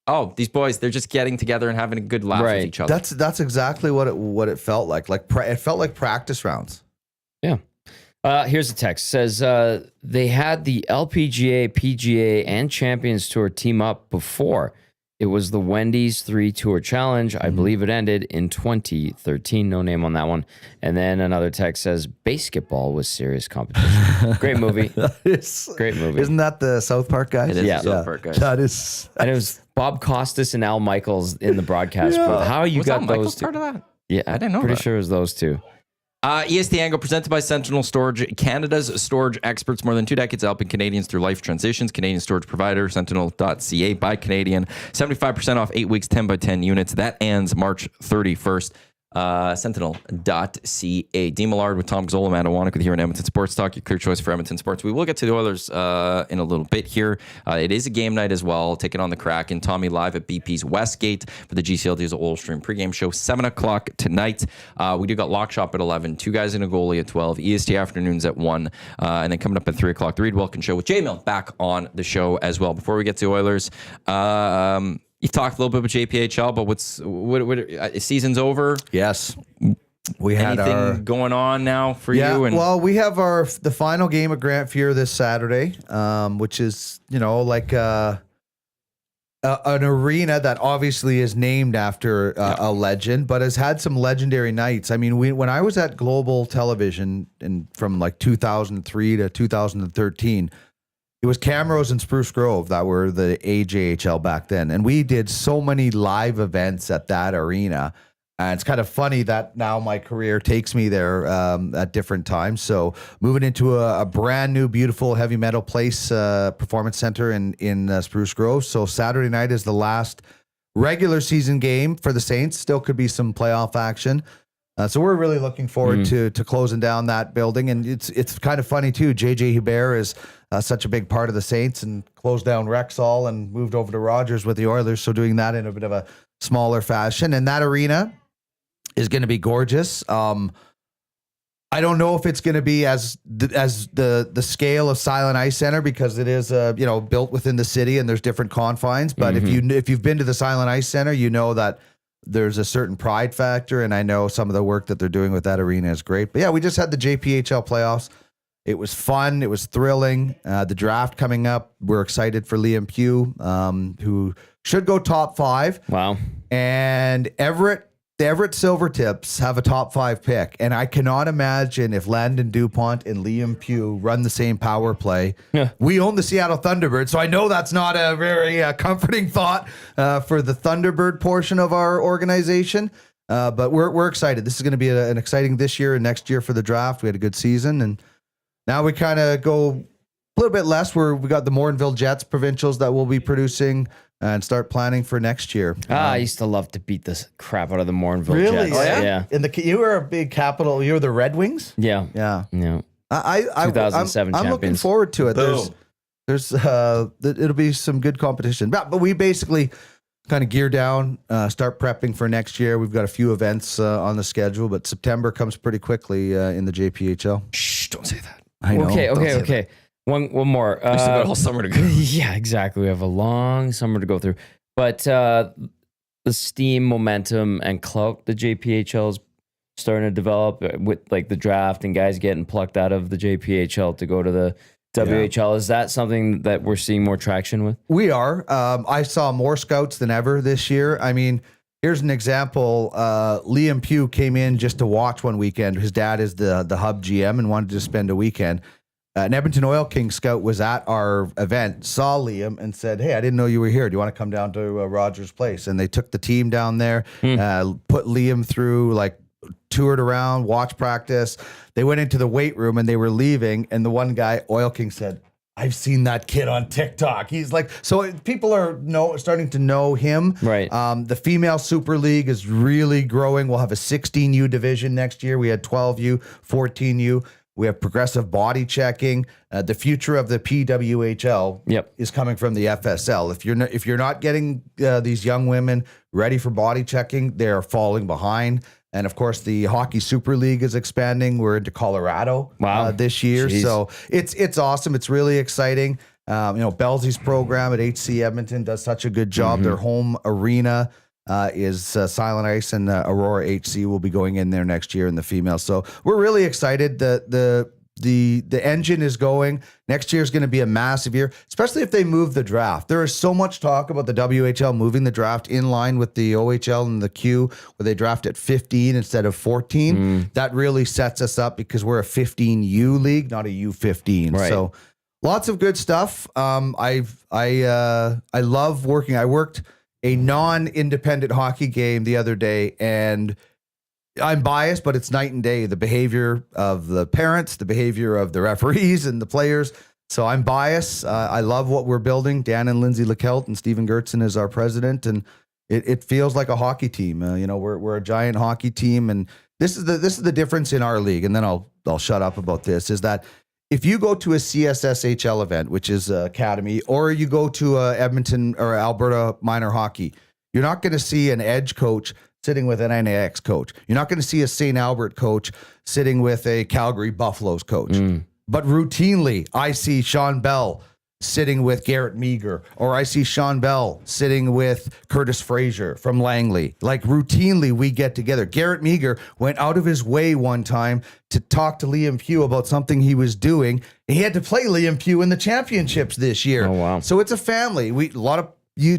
Oh, these boys, they're just getting together and having a good laugh with each other. That's exactly what it felt like. It felt like practice rounds. Yeah. Here's a text. It says they had the LPGA, PGA, and Champions Tour team up before. It was the Wendy's 3 Tour Challenge. I believe it ended in 2013. No name on that one. And then another text says basketball was serious competition. Great movie. Great movie. Isn't that the South Park guys? It is the South Park guys. That is. And it was Bob Costas and Al Michaels in the broadcast. But how you got those two? Part of that? Yeah, I didn't know. Pretty sure it was those two. EST Hangout presented by Sentinel Storage, Canada's storage experts, more than 2 decades helping Canadians through life transitions. Canadian storage provider, sentinel.ca by Canadian. 75% off 8 weeks, 10 by 10 units. That ends March 31st. Sentinel.ca. D. Millard with Tom Gazzola, Iwanyk with here in Edmonton Sports Talk, your clear choice for Edmonton sports. We will get to the Oilers in a little bit here. It is a game night as well. Taking on the Kraken. Tommy live at BP's Westgate for the GCLD's Oil Stream pregame show, 7 o'clock tonight. We do got Lock Shop at 11, two guys in a goalie at 12, EST afternoons at 1, and then coming up at 3 o'clock, the Reed Wilkins Show with J Mill back on the show as well. Before we get to Oilers, you talked a little bit about JPHL, but what season's over? Yes. We had anything going on now for you? And well, we have the final game at Grant Fuhr this Saturday, which is, like an arena that obviously is named after a legend, but has had some legendary nights. I mean, when I was at Global Television from like 2003 to 2013, it was Camrose and Spruce Grove that were the AJHL back then. And we did so many live events at that arena. And it's kind of funny that now my career takes me there at different times. So moving into a brand new, beautiful heavy metal place, performance center in Spruce Grove. So Saturday night is the last regular season game for the Saints. Still could be some playoff action. So we're really looking forward to closing down that building. And it's kind of funny too. JJ Hubert is such a big part of the Saints and closed down Rexall and moved over to Rogers with the Oilers. So doing that in a bit of a smaller fashion. And that arena is going to be gorgeous. I don't know if it's going to be as the scale of Silent Ice Center because it is built within the city and there's different confines. But if you've been to the Silent Ice Center, you know that there's a certain pride factor, and I know some of the work that they're doing with that arena is great. But yeah, we just had the JPHL playoffs. It was fun. It was thrilling. The draft coming up. We're excited for Liam Pugh, who should go top 5. Wow. And the Everett Silvertips have a top 5 pick. And I cannot imagine if Landon DuPont and Liam Pugh run the same power play. Yeah. We own the Seattle Thunderbirds, so I know that's not a very comforting thought for the Thunderbird portion of our organization. But we're excited. This is going to be an exciting this year and next year for the draft. We had a good season, and now we kind of go a little bit less. We got the Morinville Jets provincials that we'll be producing and start planning for next year. I used to love to beat the crap out of the Morinville really? Jets. Oh, yeah? Yeah. And you were a big capital. You were the Red Wings? Yeah. Yeah. Yeah. 2007 I'm looking forward to it. Boom. There's it'll be some good competition. But we basically kind of gear down, start prepping for next year. We've got a few events on the schedule, but September comes pretty quickly in the JPHL. Shh, don't say that. I know. Okay. One more. We still got all summer to go. Yeah, exactly. We have a long summer to go through. But the steam, momentum, and clout the JPHL is starting to develop with like the draft and guys getting plucked out of the JPHL to go to the WHL. Yeah. Is that something that we're seeing more traction with? We are. I saw more scouts than ever this year. I mean, here's an example. Liam Pugh came in just to watch one weekend. His dad is the hub GM and wanted to spend a weekend. An Edmonton Oil King scout was at our event, saw Liam, and said, "Hey, I didn't know you were here. Do you want to come down to Rogers Place?" And they took the team down there, put Liam through, like, toured around, watched practice. They went into the weight room and they were leaving. And the one guy, Oil King, said, "I've seen that kid on TikTok." He's like, so people are starting to know him. Right. The female Super League is really growing. We'll have a 16U division next year. We had 12U, 14U. We have progressive body checking. The future of the PWHL is coming from the FSL. If you're not getting these young women ready for body checking, they're falling behind. And of course, the Hockey Super League is expanding. We're into Colorado this year. Jeez. So it's awesome. It's really exciting. Belsey's program at HC Edmonton does such a good job. Their home arena is Silent Ice, and Aurora HC will be going in there next year in the female. So we're really excited. The engine is going. Next year is going to be a massive year, especially if they move the draft. There is so much talk about the WHL moving the draft in line with the OHL and the Q, where they draft at 15 instead of 14. That really sets us up because we're a 15U league, not a U15. Right. So lots of good stuff. I love working. I worked a non-independent hockey game the other day, and I'm biased, but it's night and day. The behavior of the parents, the behavior of the referees and the players. So I'm biased. I love what we're building. Dan and Lindsay LeKelt and Stephen Gertzen is our president, and it feels like a hockey team. We're a giant hockey team, and this is the difference in our league. And then I'll shut up about this. Is that if you go to a CSSHL event, which is academy, or you go to Edmonton or Alberta minor hockey, you're not going to see an Edge coach sitting with an NAX coach. You're not going to see a St. Albert coach sitting with a Calgary Buffaloes coach. But routinely, I see Sean Bell sitting with Garrett Meager, or I see Sean Bell sitting with Curtis Fraser from Langley. Like routinely, we get together. Garrett Meager went out of his way one time to talk to Liam Pugh about something he was doing. And he had to play Liam Pugh in the championships this year. Oh, wow. So it's a family. A lot of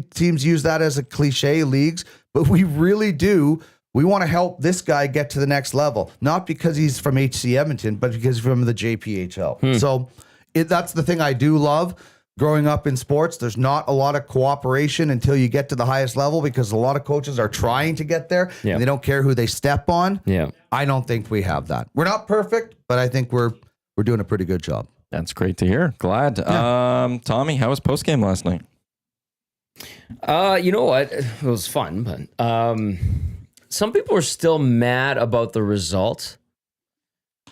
teams use that as a cliche, leagues, but we really do. We want to help this guy get to the next level, not because he's from HC Edmonton, but because he's from the JPHL. So that's the thing I do love. Growing up in sports, there's not a lot of cooperation until you get to the highest level, because a lot of coaches are trying to get there and they don't care who they step on. Yeah. I don't think we have that. We're not perfect, but I think we're doing a pretty good job. That's great to hear. Glad. Yeah. Tommy, how was postgame last night? You know what? It was fun, but some people are still mad about the result.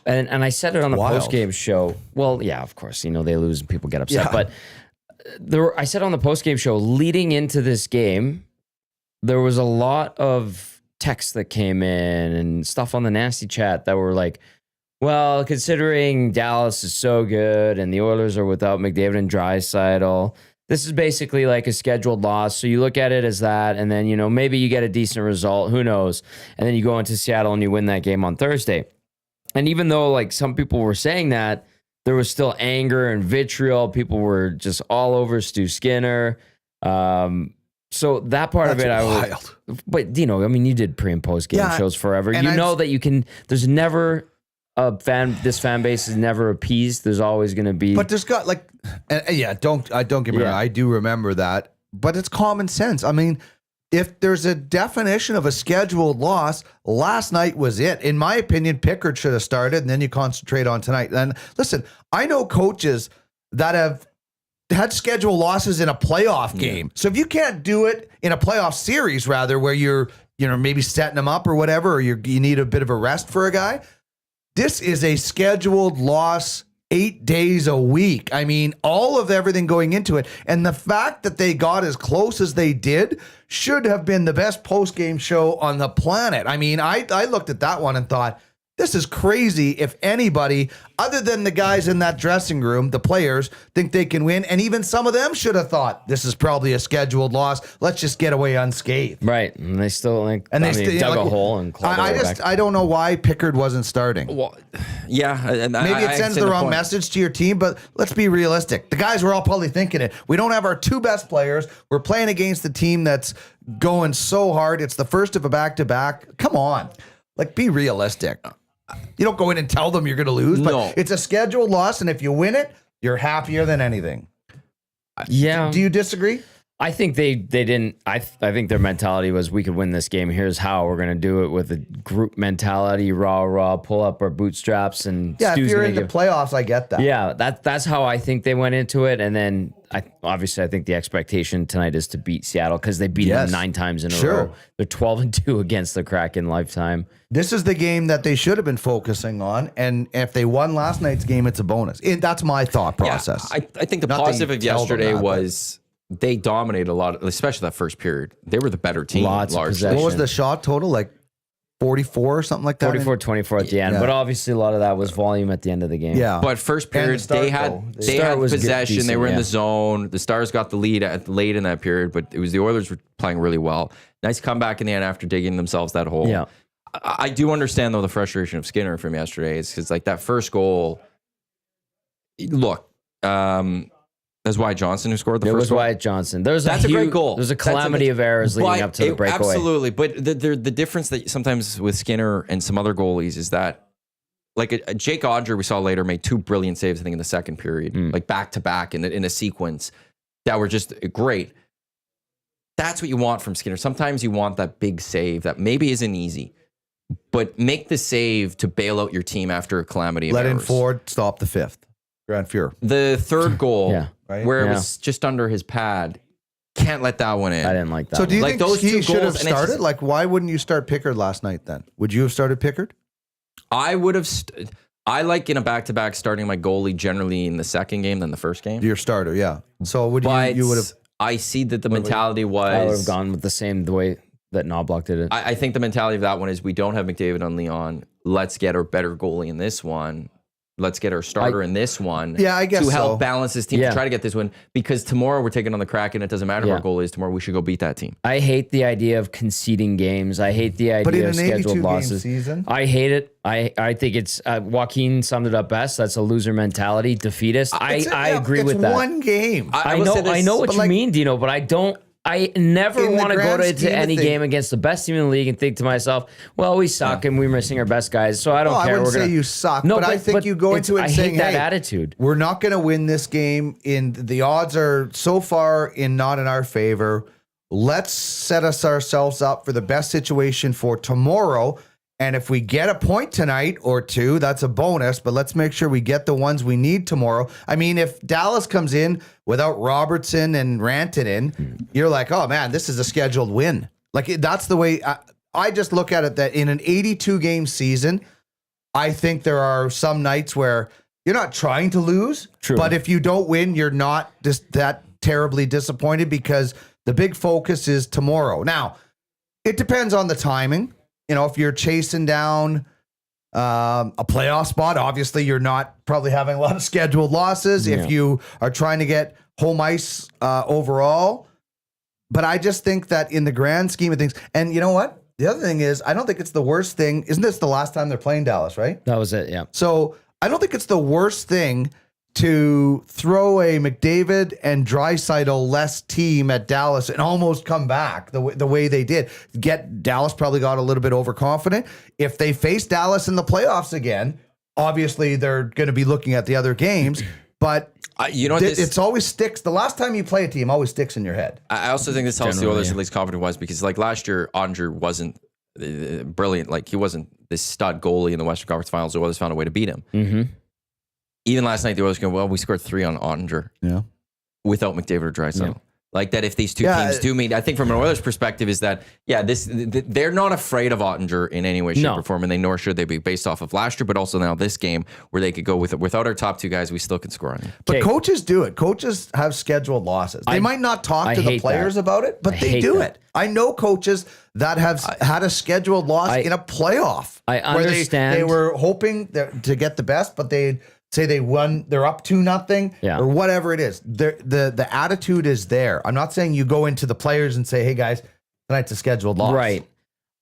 And I said it on the post-game show. Well, yeah, of course, they lose and people get upset. Yeah. But I said on the post-game show, leading into this game, there was a lot of texts that came in and stuff on the nasty chat that were like, well, considering Dallas is so good and the Oilers are without McDavid and Draisaitl, this is basically like a scheduled loss. So you look at it as that, and then, maybe you get a decent result. Who knows? And then you go into Seattle and you win that game on Thursday. And even though like some people were saying that, there was still anger and vitriol. People were just all over Stu Skinner. So that part of it, wild. But you did pre and post game shows forever. You know that there's never this fan base is never appeased. There's always going to be. But there's got don't get me wrong. I do remember that, but it's common sense. I mean, if there's a definition of a scheduled loss, last night was it. In my opinion, Pickard should have started, and then you concentrate on tonight. And listen, I know coaches that have had scheduled losses in a playoff game. So if you can't do it in a playoff series, rather, where you're maybe setting them up or whatever, or you need a bit of a rest for a guy, this is a scheduled loss 8 days a week. I mean, all of everything going into it. And the fact that they got as close as they did should have been the best post-game show on the planet. I mean, I looked at that one and thought, this is crazy if anybody, other than the guys in that dressing room, the players, think they can win. And even some of them should have thought, this is probably a scheduled loss. Let's just get away unscathed. Right. And they still dug a hole and clawed it back. I don't know why Pickard wasn't starting. Well, yeah. Maybe it sends the wrong message to your team, but let's be realistic. The guys were all probably thinking it. We don't have our two best players. We're playing against the team that's going so hard. It's the first of a back-to-back. Come on. Be realistic. You don't go in and tell them you're going to lose, but it's a scheduled loss, and if you win it, you're happier than anything. Yeah. Do you disagree? I think they didn't. I think their mentality was, we could win this game. Here's how we're going to do it, with a group mentality, raw, pull up our bootstraps. And yeah, Stu's if you're in the playoffs, I get that. Yeah, that's how I think they went into it. And then I think the expectation tonight is to beat Seattle, because they beat them 9 times in a row. They're 12-2 against the Kraken lifetime. This is the game that they should have been focusing on, and if they won last night's game, it's a bonus. That's my thought process. Yeah, I think the positive of yesterday was they dominated a lot, especially that first period. They were the better team. Lots of possession. What was the shot total? 44 or something like that? 44-24 at the end. Yeah. But obviously a lot of that was volume at the end of the game. Yeah. But first period, they had possession. Decent, they were in the zone. The Stars got the lead late in that period, but it was the Oilers were playing really well. Nice comeback in the end after digging themselves that hole. Yeah. I do understand, though, the frustration of Skinner from yesterday is because, that first goal, look, that's Wyatt Johnson who scored the first goal. It was Wyatt Johnson. That's a great goal. There's a calamity of errors leading up to the breakaway. Absolutely. But the difference that sometimes with Skinner and some other goalies is that, Jake Odger, we saw later, made 2 brilliant saves, I think, in the second period, back-to-back in a sequence that were just great. That's what you want from Skinner. Sometimes you want that big save that maybe isn't easy, but make the save to bail out your team after a calamity of errors. Let in Ford, stop the fifth. Grand Fuhrer. The third goal, right? where it was just under his pad, can't let that one in. I didn't like that. So do you Like, think those he two should have goals, and it's started? just- Like, why wouldn't you start Pickard last night then? Would you have started Pickard? I would have. I like in a back-to-back starting my goalie generally in the second game than the first game. Your starter, yeah. So would But you would have? I see that the mentality I would have was. gone with the way that Knobloch did it. I think the mentality of that one is we don't have McDavid on Leon. Let's get our better goalie in this one. Let's get our starter in this one. Yeah, I guess to help so. balance this team Yeah. to try to get this win. Because tomorrow we're taking on the Kraken. It doesn't matter who our goalie is tomorrow. We should go beat that team. I hate the idea of conceding games. I hate the But in idea of an 82 scheduled game losses. season, I hate it. I think it's Joaquin summed it up best. That's a loser mentality, defeatist. I agree with that. It's one game. I will know say this, I know what but you like- mean, Dino, but I don't. I never In the want to go grand to scheme of any things- game against the best team in the league and think to myself, well, we suck and we're missing our best guys, so I don't Well, care. I wouldn't We're say gonna, you suck, No, but I think you go into it I saying, hate that hey, attitude. we're not going to win this game. The odds are so far not in our favor. Let's set ourselves up for the best situation for tomorrow. And if we get a point tonight or two, that's a bonus. But let's make sure we get the ones we need tomorrow. I mean, if Dallas comes in without Robertson and Rantanen, you're like, oh man, this is a scheduled win. Like that's the way I just look at it. That in an 82 game season, I think there are some nights where you're not trying to lose, True. but if you don't win, you're not just that terribly disappointed because the big focus is tomorrow. Now, it depends on the timing. You know, if you're chasing down a playoff spot, obviously you're not probably having a lot of scheduled losses. Yeah. If you are trying to get home ice overall. But I just think that in the grand scheme of things, and you know what? The other thing is, I don't think it's the worst thing. Isn't this the last time they're playing Dallas, right? That was it, yeah. So I don't think it's the worst thing to throw a McDavid and Draisaitl-less team at Dallas and almost come back the way they did. Dallas probably got a little bit overconfident. If they face Dallas in the playoffs again, obviously they're going to be looking at the other games, but You know what? it's always sticks. The last time you play a team always sticks in your head. I also think this helps the Generally, Oilers yeah. at least confidence-wise because, like, last year, Ottinger wasn't brilliant. Like, he wasn't this stud goalie in the Western Conference Finals. The Oilers found a way to beat him. Mm-hmm. Even last night, the Oilers go, well, we scored 3 on Ottinger without McDavid or Draisaitl. Yeah. Like that, if these two teams do meet, I think from an Oilers perspective is that, they're not afraid of Ottinger in any way, shape, or form, and nor should they be based off of last year, but also now this game where they could go without our top two guys, we still can score on them. But Okay. coaches do it. Coaches have scheduled losses. They might not talk to the hate players that. about it, but I they hate do that. it. I know coaches that have had a scheduled loss in a playoff. I understand. They were hoping to get the best, but they say they won, they're up 2-0 or whatever it is. The attitude is there. I'm not saying you go into the players and say, hey guys, tonight's a scheduled loss. Right.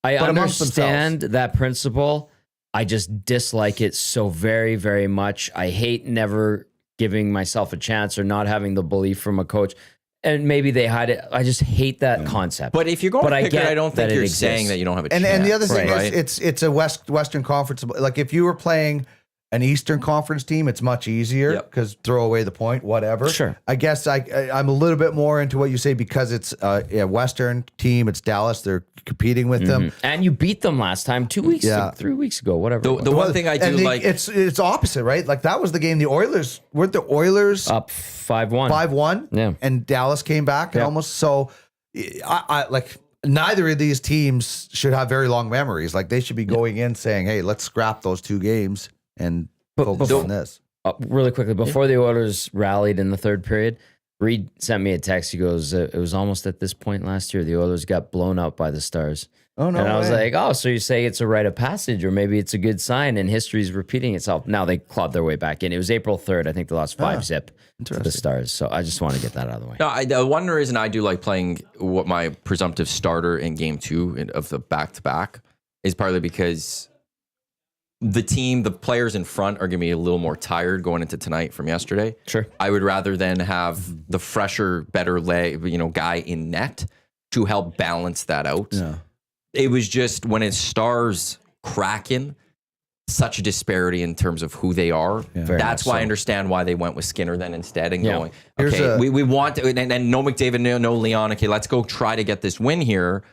I But amongst understand that principle. I just dislike it so very, very much. I hate never giving myself a chance or not having the belief from a coach. And maybe they hide it. I just hate that concept. But if you're going to pick it, I don't think that it you're exists. saying that you don't have a chance. And the other thing right? is it's a Western Conference. Like if you were playing an Eastern Conference team, it's much easier because throw away the point, whatever. Sure. I guess I'm a little bit more into what you say because it's a Western team. It's Dallas. They're competing with them. And you beat them last time 3 weeks ago, whatever. The one thing I do like... It's opposite, right? Like that was the game. The Oilers, weren't the Oilers up 5-1. 5-1? Yeah. And Dallas came back and almost, so I like... Neither of these teams should have very long memories. Like they should be going in saying, hey, let's scrap those 2 games and focus on this. Really quickly, before the Oilers rallied in the third period, Reed sent me a text. He goes, it was almost at this point last year, the Oilers got blown out by the Stars. Oh, no. And I was way. like, oh, so you say it's a rite of passage, or maybe it's a good sign and history's repeating itself. Now they clawed their way back in. It was April 3rd. I think they lost 5-zip to the Stars. So I just want to get that out of the way. No, the one reason I do like playing what my presumptive starter in game 2 of the back-to-back is partly because the players in front are going to be a little more tired going into tonight from yesterday. Sure. I would rather than have the fresher, better guy in net to help balance that out. Yeah. It was just when it's Stars Kraken, such a disparity in terms of who they are. Yeah. That's why I understand why they went with Skinner then instead and going, Here's okay, a- we want to, and no McDavid, no Leon. Okay, let's go try to get this win here.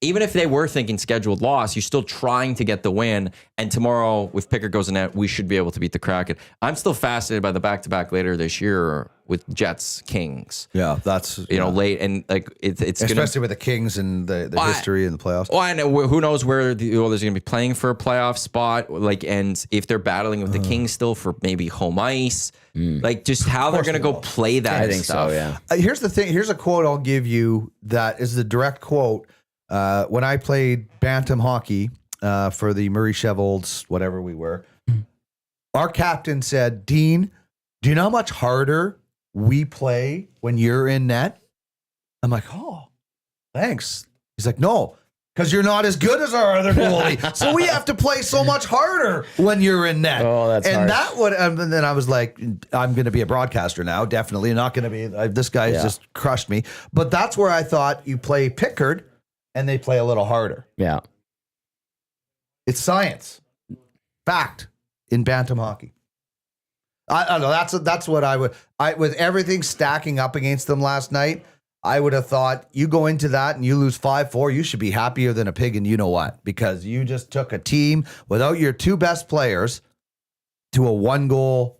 even if they were thinking scheduled loss, you're still trying to get the win. And tomorrow, if Pickard goes in net, we should be able to beat the Kraken. I'm still fascinated by the back-to-back later this year with Jets Kings. Yeah, that's late and like it's especially with the Kings and the history in the playoffs. Well, I know who knows where there's going to be playing for a playoff spot. Like, and if they're battling with the Kings still for maybe home ice, like just how they're going to go play that. I think stuff. so. Yeah. Here's the thing. Here's a quote I'll give you that is the direct quote. When I played bantam hockey for the Murray Shevolds, whatever we were, our captain said, "Dean, do you know how much harder we play when you're in net?" I'm like, "Oh, thanks." He's like, "No, because you're not as good as our other goalie. So we have to play so much harder when you're in net." Oh, that's and harsh. that would, and then I was like, I'm going to be a broadcaster now. Definitely not going to be. This guy's just crushed me. But that's where I thought you play Pickard and they play a little harder. Yeah. It's science, fact in bantam hockey. I don't know. That's what I would. With everything stacking up against them last night, I would have thought you go into that and you lose 5-4. You should be happier than a pig, and you know what? Because you just took a team without your two best players to a 1-goal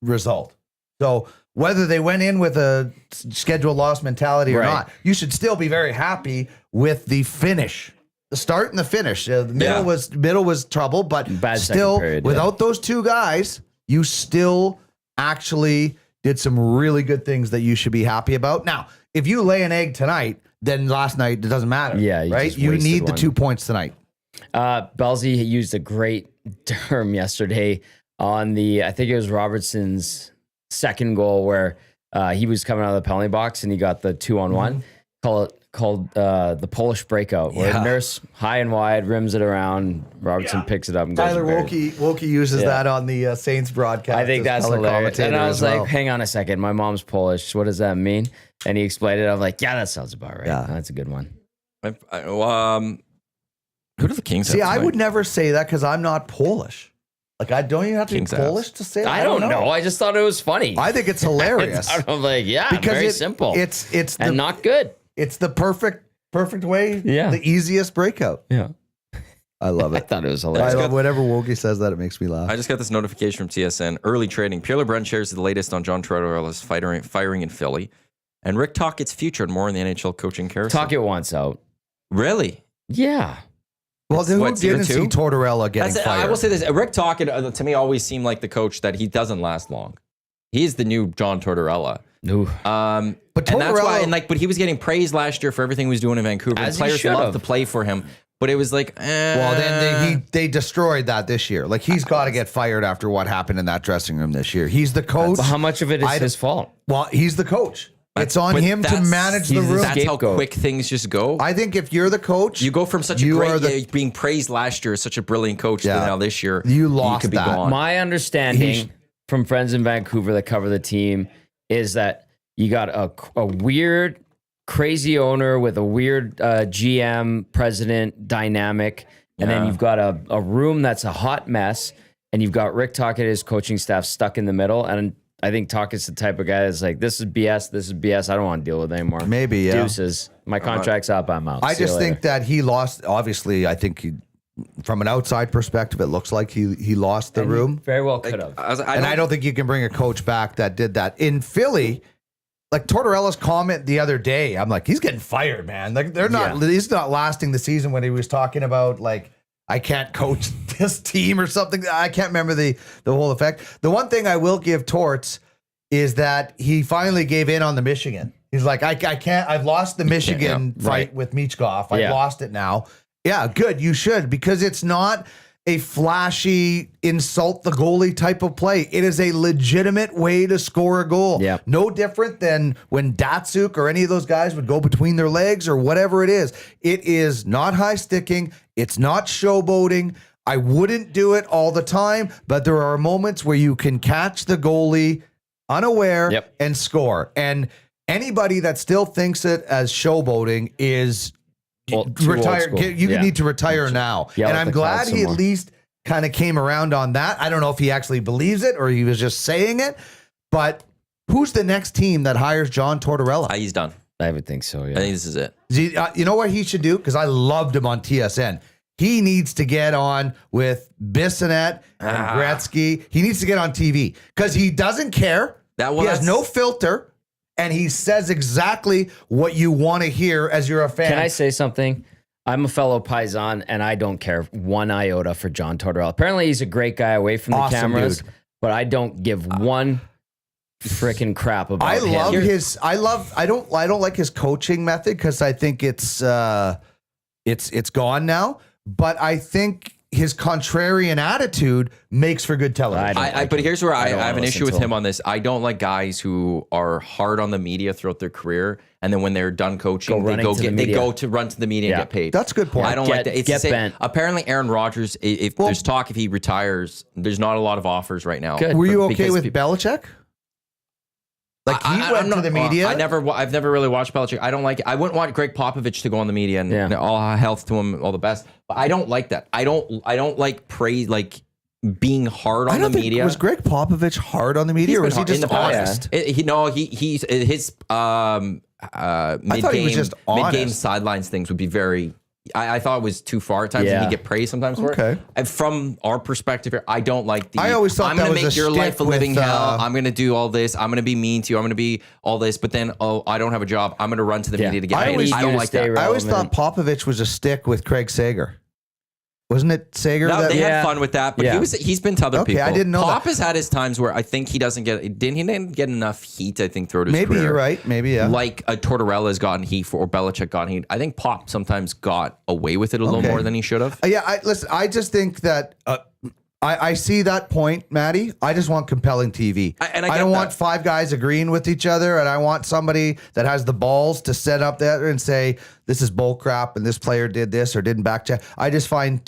result. So whether they went in with a scheduled loss mentality or not, you should still be very happy with the finish. The start and the finish. The middle was trouble, but still, without those two guys, you still actually did some really good things that you should be happy about. Now, if you lay an egg tonight, then last night, it doesn't matter. Yeah, right? You need the 2 points tonight. Belzy used a great term yesterday on I think it was Robertson's second goal where he was coming out of the penalty box and he got the 2-on-1. Called the Polish breakout, where Nurse high and wide rims it around. Robertson picks it up and goes. Tyler Wilkie uses that on the Saints broadcast. I think that's hilarious. And I was like, hang on a second, my mom's Polish. What does that mean? And he explained it. I'm like, yeah, that sounds about right. Yeah. That's a good one. Who do the Kings have? See, I would never say that because I'm not Polish. Like, I don't even have to be Polish to say that. I don't know. I just thought it was funny. I think it's hilarious. I'm like, because very simple. It's not good. It's the perfect way. Yeah. The easiest breakout. Yeah. I love it. I thought it was hilarious. I love whenever Woogie says that, it makes me laugh. I just got this notification from TSN. Early trading. Pierre LeBrun shares the latest on John Tortorella's firing in Philly. And Rick Tockett's future and more in the NHL coaching carousel. Tocchet wants out. Really? Yeah. Well, then who didn't see Tortorella getting fired? I will say this. Rick Tocchet, to me, always seemed like the coach that he doesn't last long. He's the new John Tortorella. Ooh. But and that's why, but he was getting praised last year for everything he was doing in Vancouver. As players loved to play for him, but it was like, Well, then they destroyed that this year. Like, he's got to get fired after what happened in that dressing room this year. He's the coach. How much of it is his fault? Well, he's the coach. It's on him to manage the room. That's how quick things just go. I think if you're the coach, you go from such a great being praised last year as such a brilliant coach to now this year you lost could be gone. My understanding from friends in Vancouver that cover the team is that you got a weird, crazy owner with a weird GM president dynamic, and then you've got a room that's a hot mess, and you've got Rick Tocchet and his coaching staff stuck in the middle. And I think Tockett's the type of guy that's like, this is BS. I don't want to deal with it anymore. Maybe, yeah. Deuces. My contract's up. I'm out. I just think that he lost. Obviously, I think from an outside perspective, it looks like he lost the room. Very well could have. I don't think you can bring a coach back that did that. In Philly, like Tortorella's comment the other day, I'm like, he's getting fired, man. Like, he's not lasting the season when he was talking about, like, I can't coach this team or something. I can't remember the whole effect. The one thing I will give Torts is that he finally gave in on the Michigan. He's like, I can't. I've lost the Michigan fight with Michkov. I've lost it now. Yeah, good. You should, because it's not a flashy insult the goalie type of play. It is a legitimate way to score a goal. Yeah. No different than when Datsuk or any of those guys would go between their legs or whatever it is. It is not high sticking. It's not showboating. I wouldn't do it all the time, but there are moments where you can catch the goalie unaware and score. And anybody that still thinks it as showboating is retire. You need to retire now. And I'm glad he at least kind of came around on that. I don't know if he actually believes it or he was just saying it, but who's the next team that hires John Tortorella? He's done. I would think so, yeah. I think this is it. You know what he should do? Because I loved him on TSN. He needs to get on with Bissonnette and Gretzky. He needs to get on TV because he doesn't care. He has no filter, and he says exactly what you want to hear as you're a fan. Can I say something? I'm a fellow Paisan, and I don't care one iota for John Tortorella. Apparently, he's a great guy away from the cameras, dude. But I don't give one freaking crap about him. I don't like his coaching method because I think it's gone now. But I think his contrarian attitude makes for good television. But here's where I have an issue with him on this. I don't like guys who are hard on the media throughout their career, and then when they're done coaching, they go to run to the media and get paid. That's a good point. I don't like that. It's bent. Apparently, Aaron Rodgers, there's talk if he retires, there's not a lot of offers right now. Good. Were you okay with Belichick? Like he went to the media. I've never really watched Belichick. I don't like it. I wouldn't want Greg Popovich to go on the media and all health to him, all the best. But I don't like that. I don't like praise, like being hard on the media. Was Greg Popovich hard on the media, or was he just honest? He's his mid-game sidelines things would be very. I thought it was too far at times, and he'd get praised sometimes for it. And from our perspective here, I don't like I always thought I'm going to make your life a living hell. I'm going to do all this. I'm going to be mean to you. I'm going to be all this. But then, I don't have a job. I'm going to run to the media to get paid. I don't like that. I always thought Popovich was a stick with Craig Sager. Wasn't it Sager? No, they had fun with that, but he's been to other people. I didn't know Pop has had his times where I think he didn't get enough heat, I think, throughout his career. Maybe you're right. Maybe, yeah. Like a Tortorella has gotten heat or Belichick gotten heat. I think Pop sometimes got away with it a little more than he should have. Listen, I just think that I see that point, Maddie. I just want compelling TV. I don't want five guys agreeing with each other, and I want somebody that has the balls to set up there and say, this is bull crap, and this player did this or didn't back check. I just find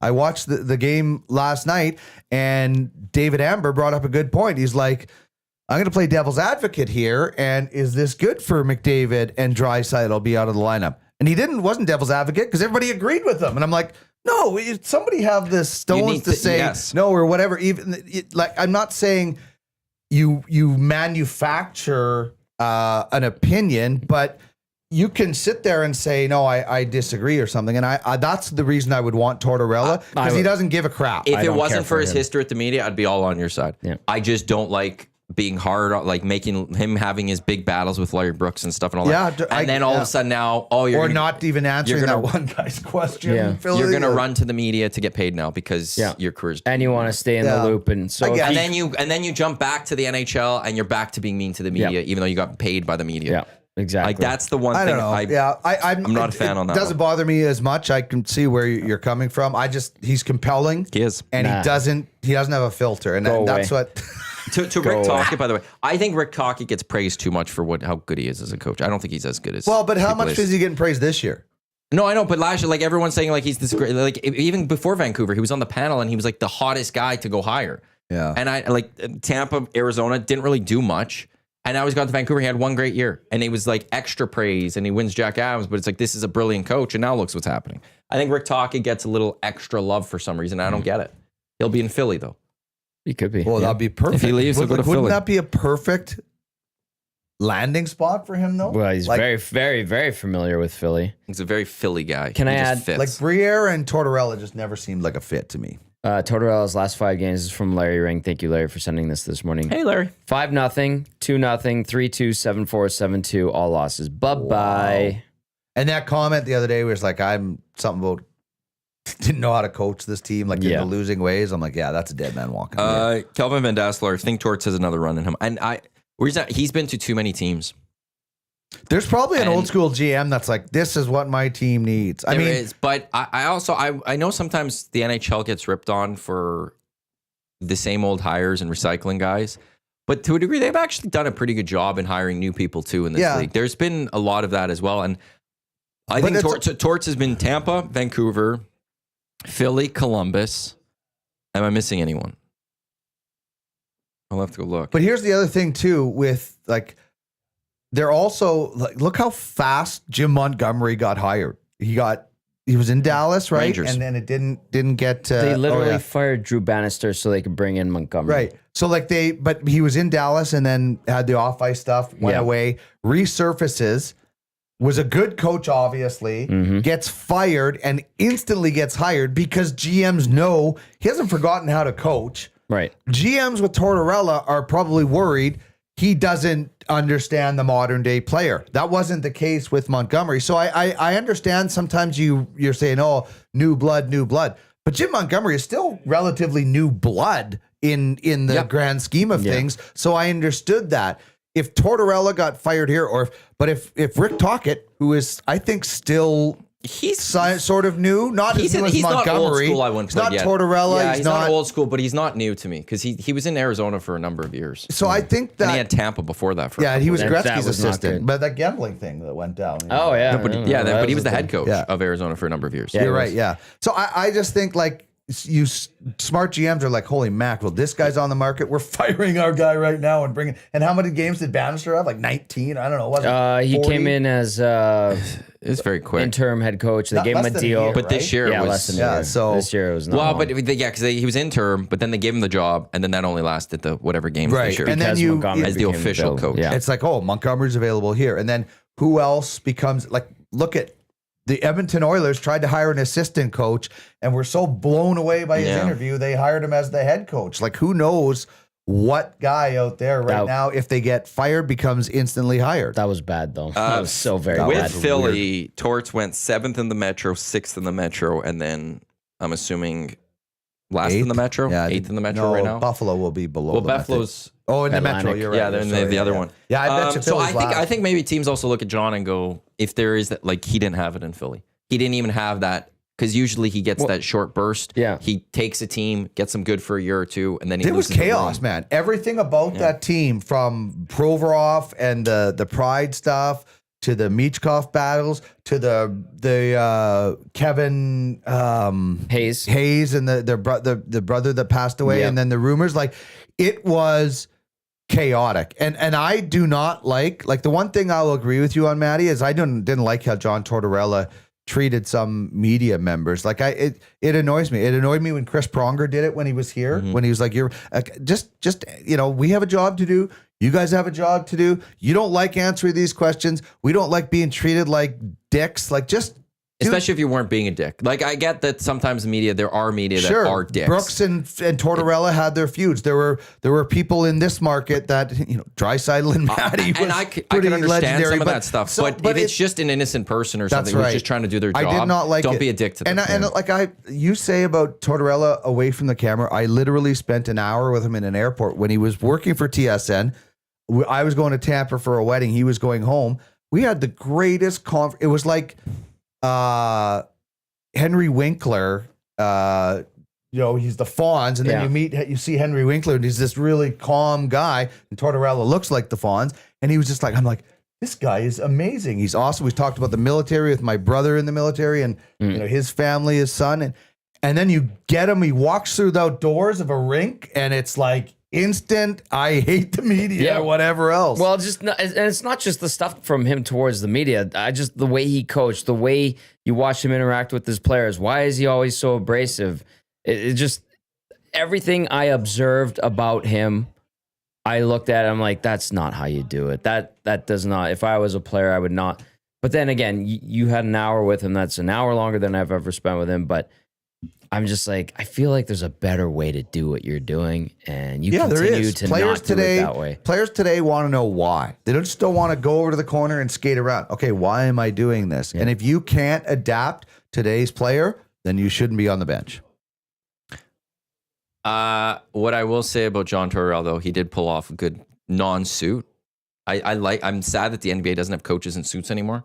I watched the game last night, and David Amber brought up a good point. He's like, I'm going to play devil's advocate here, and is this good for McDavid and Draisaitl be out of the lineup? And he wasn't devil's advocate because everybody agreed with him. And I'm like, no, somebody have the stones to say no or whatever. Even I'm not saying you manufacture an opinion, but you can sit there and say, no, I disagree or something. And I that's the reason I would want Tortorella, because he doesn't give a crap. If it wasn't for his history at the media, I'd be all on your side. Yeah. I just don't like being hard, like making him having his big battles with Larry Brooks and stuff and all that. And then all of a sudden now, you're not even answering that one guy's question. Yeah. You're going to run to the media to get paid now because your career's and you want to stay in the loop, and so and then you jump back to the NHL and you're back to being mean to the media, even though you got paid by the media. Yeah. Exactly. Like that's the one thing. I don't know. I'm not a fan on that. It doesn't bother me as much. I can see where you're coming from. He's compelling. He is, and he doesn't have a filter, and that's what. To Rick Tocchet, by the way, I think Rick Tocchet gets praised too much for how good he is as a coach. I don't think he's as good as. But how much is he getting praised this year? No, I know, but last year, like everyone's saying, like he's this great. Like even before Vancouver, he was on the panel and he was like the hottest guy to go hire. Yeah, and I like Tampa, Arizona didn't really do much, and now he's gone to Vancouver. He had one great year, and he was like extra praise, and he wins Jack Adams. But it's like this is a brilliant coach, and now looks what's happening. I think Rick Tocchet gets a little extra love for some reason. I don't get it. He'll be in Philly though. He could be. Well, that'd be perfect. If he leaves, he'll go to Philly. Wouldn't that be a perfect landing spot for him, though? Well, he's very, very, very familiar with Philly. He's a very Philly guy. Can I add? Like Briere and Tortorella just never seemed like a fit to me. Tortorella's last 5 games is from Larry Ring. Thank you, Larry, for sending this morning. Hey, Larry. 5-0, 2-0, 3-2, 7-4, 7-2, all losses. Bye-bye. Wow. And that comment the other day was like, I'm something about didn't know how to coach this team, like in the losing ways. I'm like, that's a dead man walking. Kelvin Van Dassler, I think Torts has another run in him. And he's been to too many teams. There's probably an old school GM that's like, this is what my team needs. I mean, but I also know sometimes the NHL gets ripped on for the same old hires and recycling guys. But to a degree, they've actually done a pretty good job in hiring new people too in this league. There's been a lot of that as well. And I think Torts has been Tampa, Vancouver, Philly, Columbus. Am I missing anyone? I'll have to go look. But here's the other thing too, with like, they're also like, look how fast Jim Montgomery got hired. He was in Dallas, right? Rangers. And then it didn't get. They literally fired Drew Bannister so they could bring in Montgomery. Right. So like but he was in Dallas and then had the off ice stuff, went away, resurfaces, was a good coach, obviously, gets fired and instantly gets hired because GMs know he hasn't forgotten how to coach. Right. GMs with Tortorella are probably worried he doesn't understand the modern day player. That wasn't the case with Montgomery. So I understand sometimes you're saying, oh, new blood. But Jim Montgomery is still relatively new blood in the grand scheme of things. So I understood that. If Tortorella got fired here, but if Rick Tocchet, who is, I think, still sort of new, not as new as Montgomery. Not old school, I wouldn't he's not yet. Tortorella. Yeah, he's not old school, but he's not new to me because he was in Arizona for a number of years. So I think that. And he had Tampa before that. He was That Gretzky's was assistant. But that gambling thing that went down. Oh, yeah. No, but he was the head coach of Arizona for a number of years. You're right, yeah. So I just think like you smart GMs are like, holy mackerel, this guy's on the market. We're firing our guy right now and bringing. And how many games did Bannister have? Like 19? I don't know. Was it he 40? came in as It's very quick. interim head coach. They gave him a deal. But this year it was less than a year. So this year it was not well, long. but because he was interim, but then they gave him the job, and then that only lasted the whatever games Right. this year. And then Because Montgomery as the became official bill. coach. Yeah. It's like, oh, Montgomery's available here. And then who else becomes like, look at the Edmonton Oilers tried to hire an assistant coach and were so blown away by his interview, they hired him as the head coach. Like, who knows what guy out there now, if they get fired, becomes instantly hired. That was bad, though. That was so very bad. With Philly, Torts went 7th in the Metro, 6th in the Metro, and then I'm assuming last in the Metro, 8th in the Metro right now. Buffalo will be below. Well, them, Buffalo's. in the Atlantic. Metro. You're right. Yeah, they're in the other one. Yeah, I bet you so Philly's last. I think maybe teams also look at John and go, if there is that, like he didn't have it in Philly. He didn't even have that because usually he gets that short burst. Yeah. He takes a team, gets them good for a year or two, and then he It was loses the chaos, run. man. Everything about that team, from Provorov and the Pride stuff to the Michkov battles to the Kevin Hayes and the brother that passed away, and then the rumors, like it was chaotic. And I do not like the one thing I will agree with you on, Maddie, is I didn't like how John Tortorella treated some media members. Like it annoys me. It annoyed me when Chris Pronger did it when he was here, when he was like, you're just, we have a job to do. You guys have a job to do. You don't like answering these questions. We don't like being treated like dicks. Like Especially if you weren't being a dick. Like, I get that sometimes there are media that are dicks. Brooks and Tortorella had their feuds. There were people in this market that, Draisaitl and Matty was and I pretty can understand legendary, some of that stuff. But if it's just an innocent person or something who's just trying to do their job, I did not like don't it. be a dick to them. And you say about Tortorella away from the camera, I literally spent an hour with him in an airport when he was working for TSN. I was going to Tampa for a wedding. He was going home. We had the greatest it was like Henry Winkler, he's the Fonz, and then you see Henry Winkler, and he's this really calm guy, and Tortorella looks like the Fonz, and he was just like, I'm like, this guy is amazing. He's awesome. We talked about the military with my brother in the military, and his family, his son, and then you get him. He walks through the outdoors of a rink, and it's like instant. I hate the media or whatever else. Well, and it's not just the stuff from him towards the media. The way he coached, the way you watch him interact with his players. Why is he always so abrasive? It just everything I observed about him, I looked at it, I'm like, that's not how you do it. That does not. If I was a player, I would not. But then again, you had an hour with him. That's an hour longer than I've ever spent with him. But I'm just like, I feel like there's a better way to do what you're doing, and you continue to not do it that way. Players today want to know why. They just don't want to go over to the corner and skate around. Okay, why am I doing this? Yeah. And if you can't adapt today's player, then you shouldn't be on the bench. What I will say about John Tortorella, though, he did pull off a good non-suit. I'm sad that the NBA doesn't have coaches in suits anymore.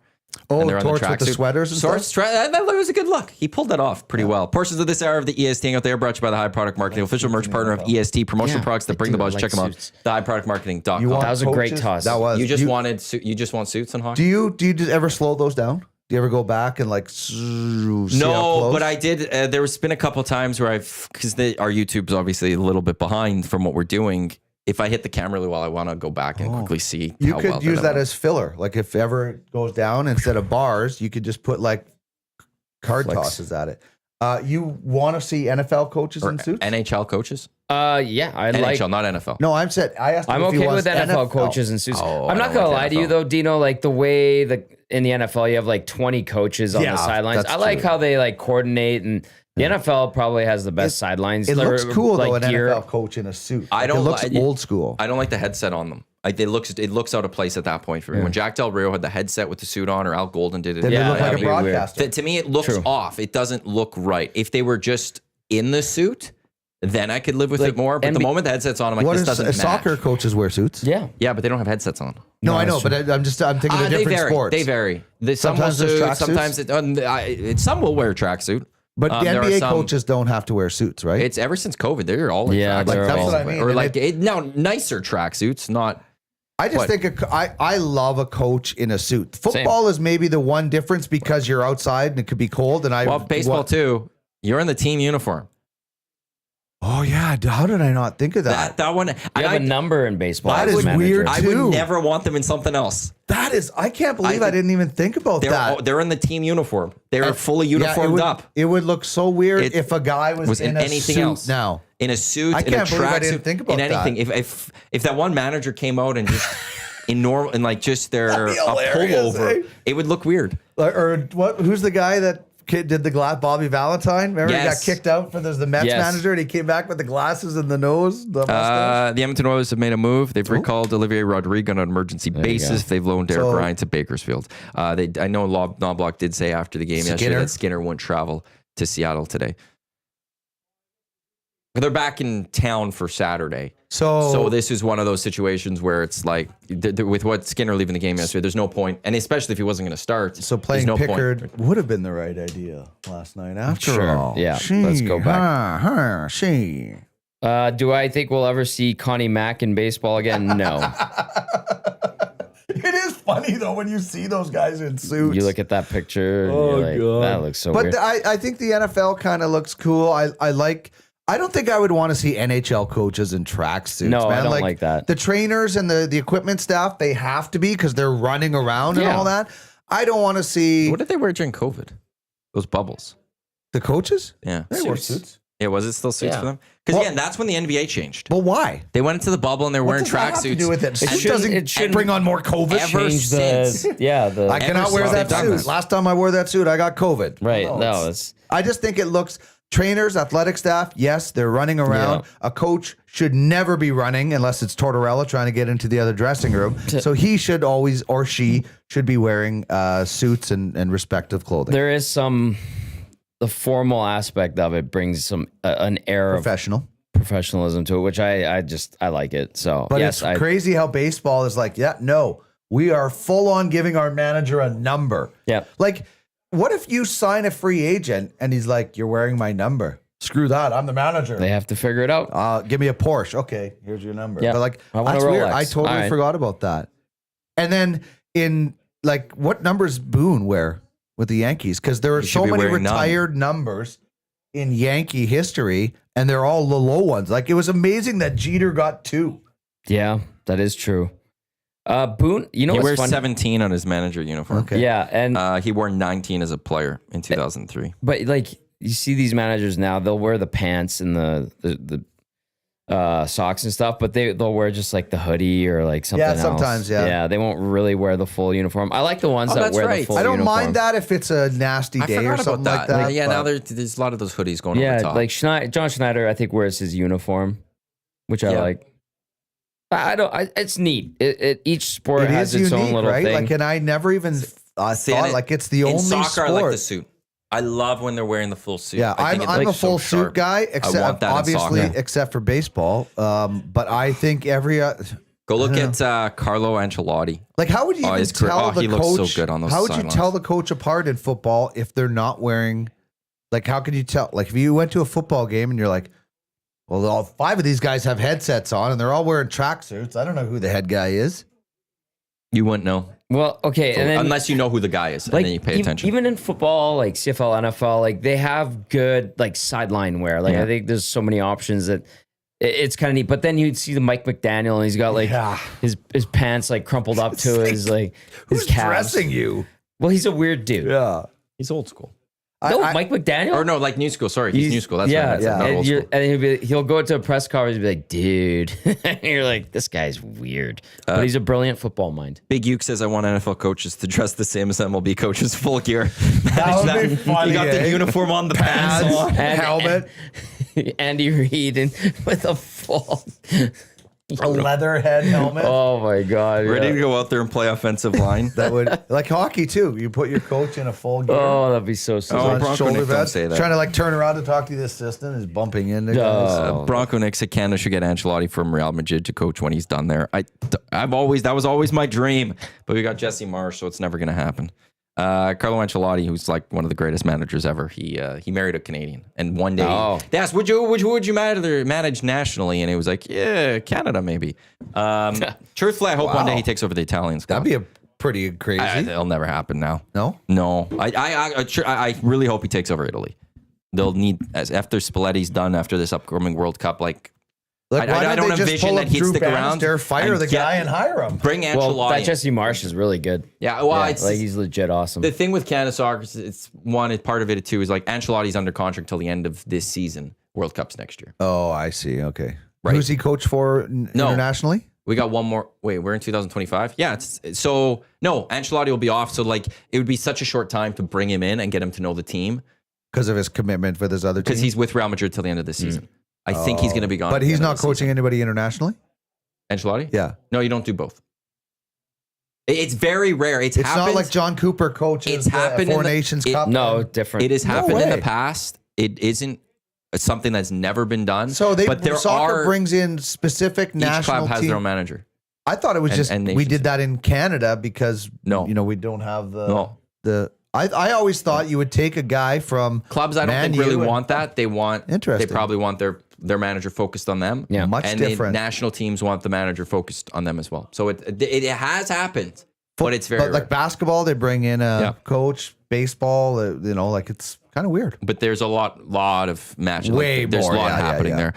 Oh, Torts with the sweaters and stuff? That was a good look. He pulled that off pretty well. Portions of this hour of the EST Hangout, they are brought to you by the High Product Marketing, official merch partner of EST, promotional products that bring the buzz. Check them out. TheHighProductMarketing.com. That was a great toss. That was. You just want suits in hockey? Do you ever slow those down? Do you ever go back and No, but I did. There's been a couple times where because our YouTube's obviously a little bit behind from what we're doing. If I hit the camera really well, I want to go back and quickly see. You how could well use that as filler. Like if ever it goes down, instead of bars, you could just put like card tosses at it. You want to see NFL coaches in suits? NHL coaches? Yeah, I like. NHL, not NFL. No, I asked him I'm if he okay wants with NFL coaches and suits. Oh, I'm I not don't gonna like lie to you NFL. though, Dino. Like the way in the NFL you have like 20 coaches on Yeah, the sidelines. that's I like true. how they like coordinate, and the NFL probably has the best sidelines. It looks cool though, like an gear. NFL coach in a suit. I don't It looks like- old school. I don't like the headset on them. It looks out of place at that point for me. When Jack Del Rio had the headset with the suit on, or Al Golden did it, Then they Yeah, look like that'd a be weird. broadcaster. to me it looks True. off. It doesn't look right. If they were just in the suit, then I could live with Like it more. But the moment the headset's on, I'm like, What this is doesn't match. soccer coaches wear suits? Yeah. Yeah, but they don't have headsets on. No, I that's know, but I'm thinking of They different vary. sports. They vary. Some Sometimes will there's suit, tracksuits? sometimes some will wear a tracksuit. But the there are NBA some- coaches don't have to wear suits, right? It's ever since COVID. They're all in Yeah, tracksuits. they're That's all- what I mean. Or And like now nicer tracksuits, not. I just What? think I love a coach in a suit. Football is maybe the one difference because you're outside and it could be cold. And Well, baseball too. You're in the team uniform. Oh yeah, how did I not think of that? That one. You and have a number in baseball. That as is manager. weird. I too. would never want them in something else. That is, I can't believe I didn't even think about that. They're in the team uniform. They're fully Yeah, uniformed up. It would look so weird It if a guy was in in a anything suit else. now. In a suit, I in a can't believe I didn't tracksuit, think about in anything. that. If that one manager came out and just in normal and like just their That'd be a hilarious, pullover, eh? it would look weird. Or what? Who's the guy that did the glass? Bobby Valentine. Remember he got Yes. kicked out for the Mets Yes. manager, and he came back with the glasses and the nose. The mustache. The Edmonton Oilers have made a move. They've recalled Olivier Rodrigue on an emergency basis. They've loaned Derek So- Ryan to Bakersfield. I know Knobloch did say after the game yesterday Skinner? that Skinner won't travel to Seattle today. But they're back in town for Saturday. So this is one of those situations where it's like, with what Skinner leaving the game yesterday, there's no point. And especially if he wasn't going to start. So there's playing no Pickard point. would have been the right idea last night. After Sure. all, Yeah, let's go back. She. Do I think we'll ever see Connie Mack in baseball again? No. It is funny though when you see those guys in suits. You look at that picture. And Oh, you're like, God. that looks so But weird. I think the NFL kind of looks cool. I don't think I would want to see NHL coaches in tracksuits. No, man. I don't like that. The trainers and the equipment staff, they have to be because they're running around and Yeah. all that. I don't want to see What did they wear during COVID? Those bubbles. the coaches. Yeah. They wore suits. Yeah, was it still suits Yeah. for them? Because Well- again, that's when the NBA changed. But why? They went into the bubble and they're wearing What does that have to tracksuits. do with it? Suit shouldn't- doesn't it shouldn't bring on more COVID. ever Change since. the I cannot Ever wear since that they've done suit. this. Last time I wore that suit, I got COVID. right. No, No, it's I just think it looks. Trainers, athletic staff, yes, they're running around. Yeah. A coach should never be running unless it's Tortorella trying to get into the other dressing room. So he should always, or she should be wearing suits and respective clothing. there is the formal aspect of it brings some an air of Professional. professionalism to it, which I like it. So But yes, it's crazy how baseball is like, yeah, no, we are full on giving our manager a number. Yeah. Like, what if you sign a free agent and he's like, you're wearing my number? Screw that. I'm the manager. they have to figure it out. Give me a Porsche. Okay, here's your number. Yeah. But like, I want a that's weird. Rolex. I totally All right. forgot about that. And then in like, what numbers Boone wear with the Yankees? Because there are He should so be many wearing none. retired numbers in Yankee history, and they're all the low ones. Like, it was amazing that Jeter got 2. Yeah, that is true. Boone, you know He what's wears funny? 17 on his manager uniform. Okay. Yeah, and He wore 19 as a player in 2003. but like you see these managers now, they'll wear the pants and the socks and stuff, but they'll wear just like the hoodie or like something else. sometimes, yeah. Yeah, they won't really wear the full uniform. I like the ones that that's wear the right. full I don't uniform. mind that if it's a nasty I day or forgot something about like that. that. Yeah, but- now there's a lot of those hoodies going over Yeah, the top. like John Schneider, I think wears his uniform, which I Yeah. like. It's neat. Each sport it has is its unique, own little right? thing. Like, and I never even See, thought and like it's the in only soccer, sport. I like the suit. I love when they're wearing the full suit. Yeah, I think I'm it a looks full so suit sharp. guy, want except that in obviously soccer. except for baseball. But I think Go look at Carlo Ancelotti. like how would you even his career- tell the he coach? looks so good on those how would you sidelines. tell the coach apart in football if they're not wearing? Like, how could you tell? Like, if you went to a football game and you're like, well, all 5 of these guys have headsets on and they're all wearing tracksuits. I don't know who the head guy is. You wouldn't know. Well, okay, and then Unless you know who the guy is, and then you pay attention. Even in football, like CFL, NFL, like they have good like sideline wear. Like Yeah. I think there's so many options that it's kind of neat. But then you'd see the Mike McDaniel, and he's got like Yeah. his pants like crumpled up to his like his Who's calves. dressing you? Well, he's a weird dude. Yeah. He's old school. Mike McDaniel? Or no, like new school. Sorry, he's new school. That's what I meant. Not old school. And he'll go to a press conference and be like, dude. And you're like, this guy's weird. But he's a brilliant football mind. Big Uke says, I want NFL coaches to dress the same as MLB coaches, full gear. That would be funny. You got the uniform on, the pads on. Helmet. Andy Reid with a full... A leather head helmet. Oh my God! Ready to go out there and play offensive line. That would, like hockey too. You put your coach in a full gear. Oh, that'd be so sick. Bronco Nick don't say that. Trying to like turn around to talk to the assistant is bumping into guys. Bronco Nick said Canada should get Ancelotti from Real Madrid to coach when he's done there. That was always my dream, but we got Jesse Marsh, so it's never going to happen. Carlo Ancelotti, who's like one of the greatest managers ever, he married a Canadian, and one day they asked, "Would you manage nationally?" And he was like, "Yeah, Canada maybe." Truthfully, I hope one day he takes over the Italian squad. That'd be a pretty crazy. It'll never happen now. No. I really hope he takes over Italy. They'll need, after Spalletti's done, after this upcoming World Cup, I don't envision that he'd stick around. Fire the guy and hire him. Bring Ancelotti. Well, that Jesse Marsh is really good. Yeah, well, it's like he's legit awesome. The thing with Canada soccer, it's part of it too, is like Ancelotti's under contract till the end of this season. World Cup's next year. Oh, I see. Okay. Right. Who's he coach for internationally? We got one more. Wait, we're in 2025. Yeah. Ancelotti will be off. So it would be such a short time to bring him in and get him to know the team because of his commitment with his other team. Because he's with Real Madrid till the end of the season. I think he's going to be gone. But he's not coaching anybody internationally? Ancelotti? Yeah. No, you don't do both. It's very rare. It's not like John Cooper coaches the Four Nations Cup. No, different. It has happened in the past. It isn't something that's never been done. So soccer brings in specific national each club has team. their own manager. I thought it was we did that in Canada because we don't have the I always thought you would take a guy from clubs. I don't think really want that. They probably want their manager focused on them. Yeah, much different. National teams want the manager focused on them as well. So it has happened, but it's very rare. Like basketball, they bring in a coach. Baseball, it's kind of weird. But there's a lot of matches. There's a lot happening there.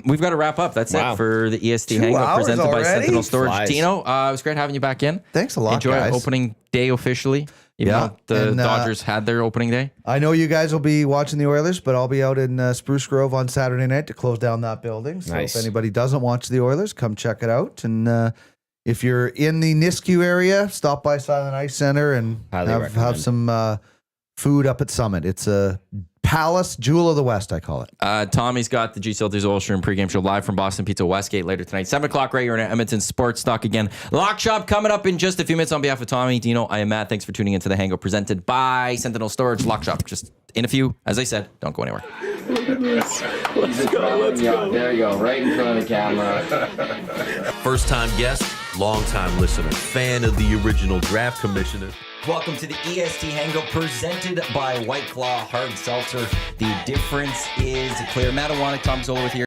We've got to wrap up. That's it for the EST Hangout presented by Sentinel Storage. Tino, it was great having you back in. Thanks a lot, guys. Enjoy opening day officially. Even though the Dodgers had their opening day. I know you guys will be watching the Oilers, but I'll be out in Spruce Grove on Saturday night to close down that building. So if anybody doesn't watch the Oilers, come check it out. And if you're in the Nisku area, stop by Silent Ice Center and have some food up at Summit. It's a Palace Jewel of the West, I call it. Tommy's got the G Celtics Oil Stream pregame show live from Boston Pizza Westgate later tonight. 7 o'clock right here in Edmonton Sports Stock again. Lock Shop coming up in just a few minutes. On behalf of Tommy, Dino, I am Matt. Thanks for tuning into the Hangout presented by Sentinel Storage. Lock Shop just in a few. As I said, don't go anywhere. Let's go. There you go, right in front of the camera. First-time guest, long-time listener, fan of the original draft commissioner. Welcome to the EST Hangout presented by White Claw Hard Seltzer. The difference is clear. Matt Iwanyk, Tom Zola with you.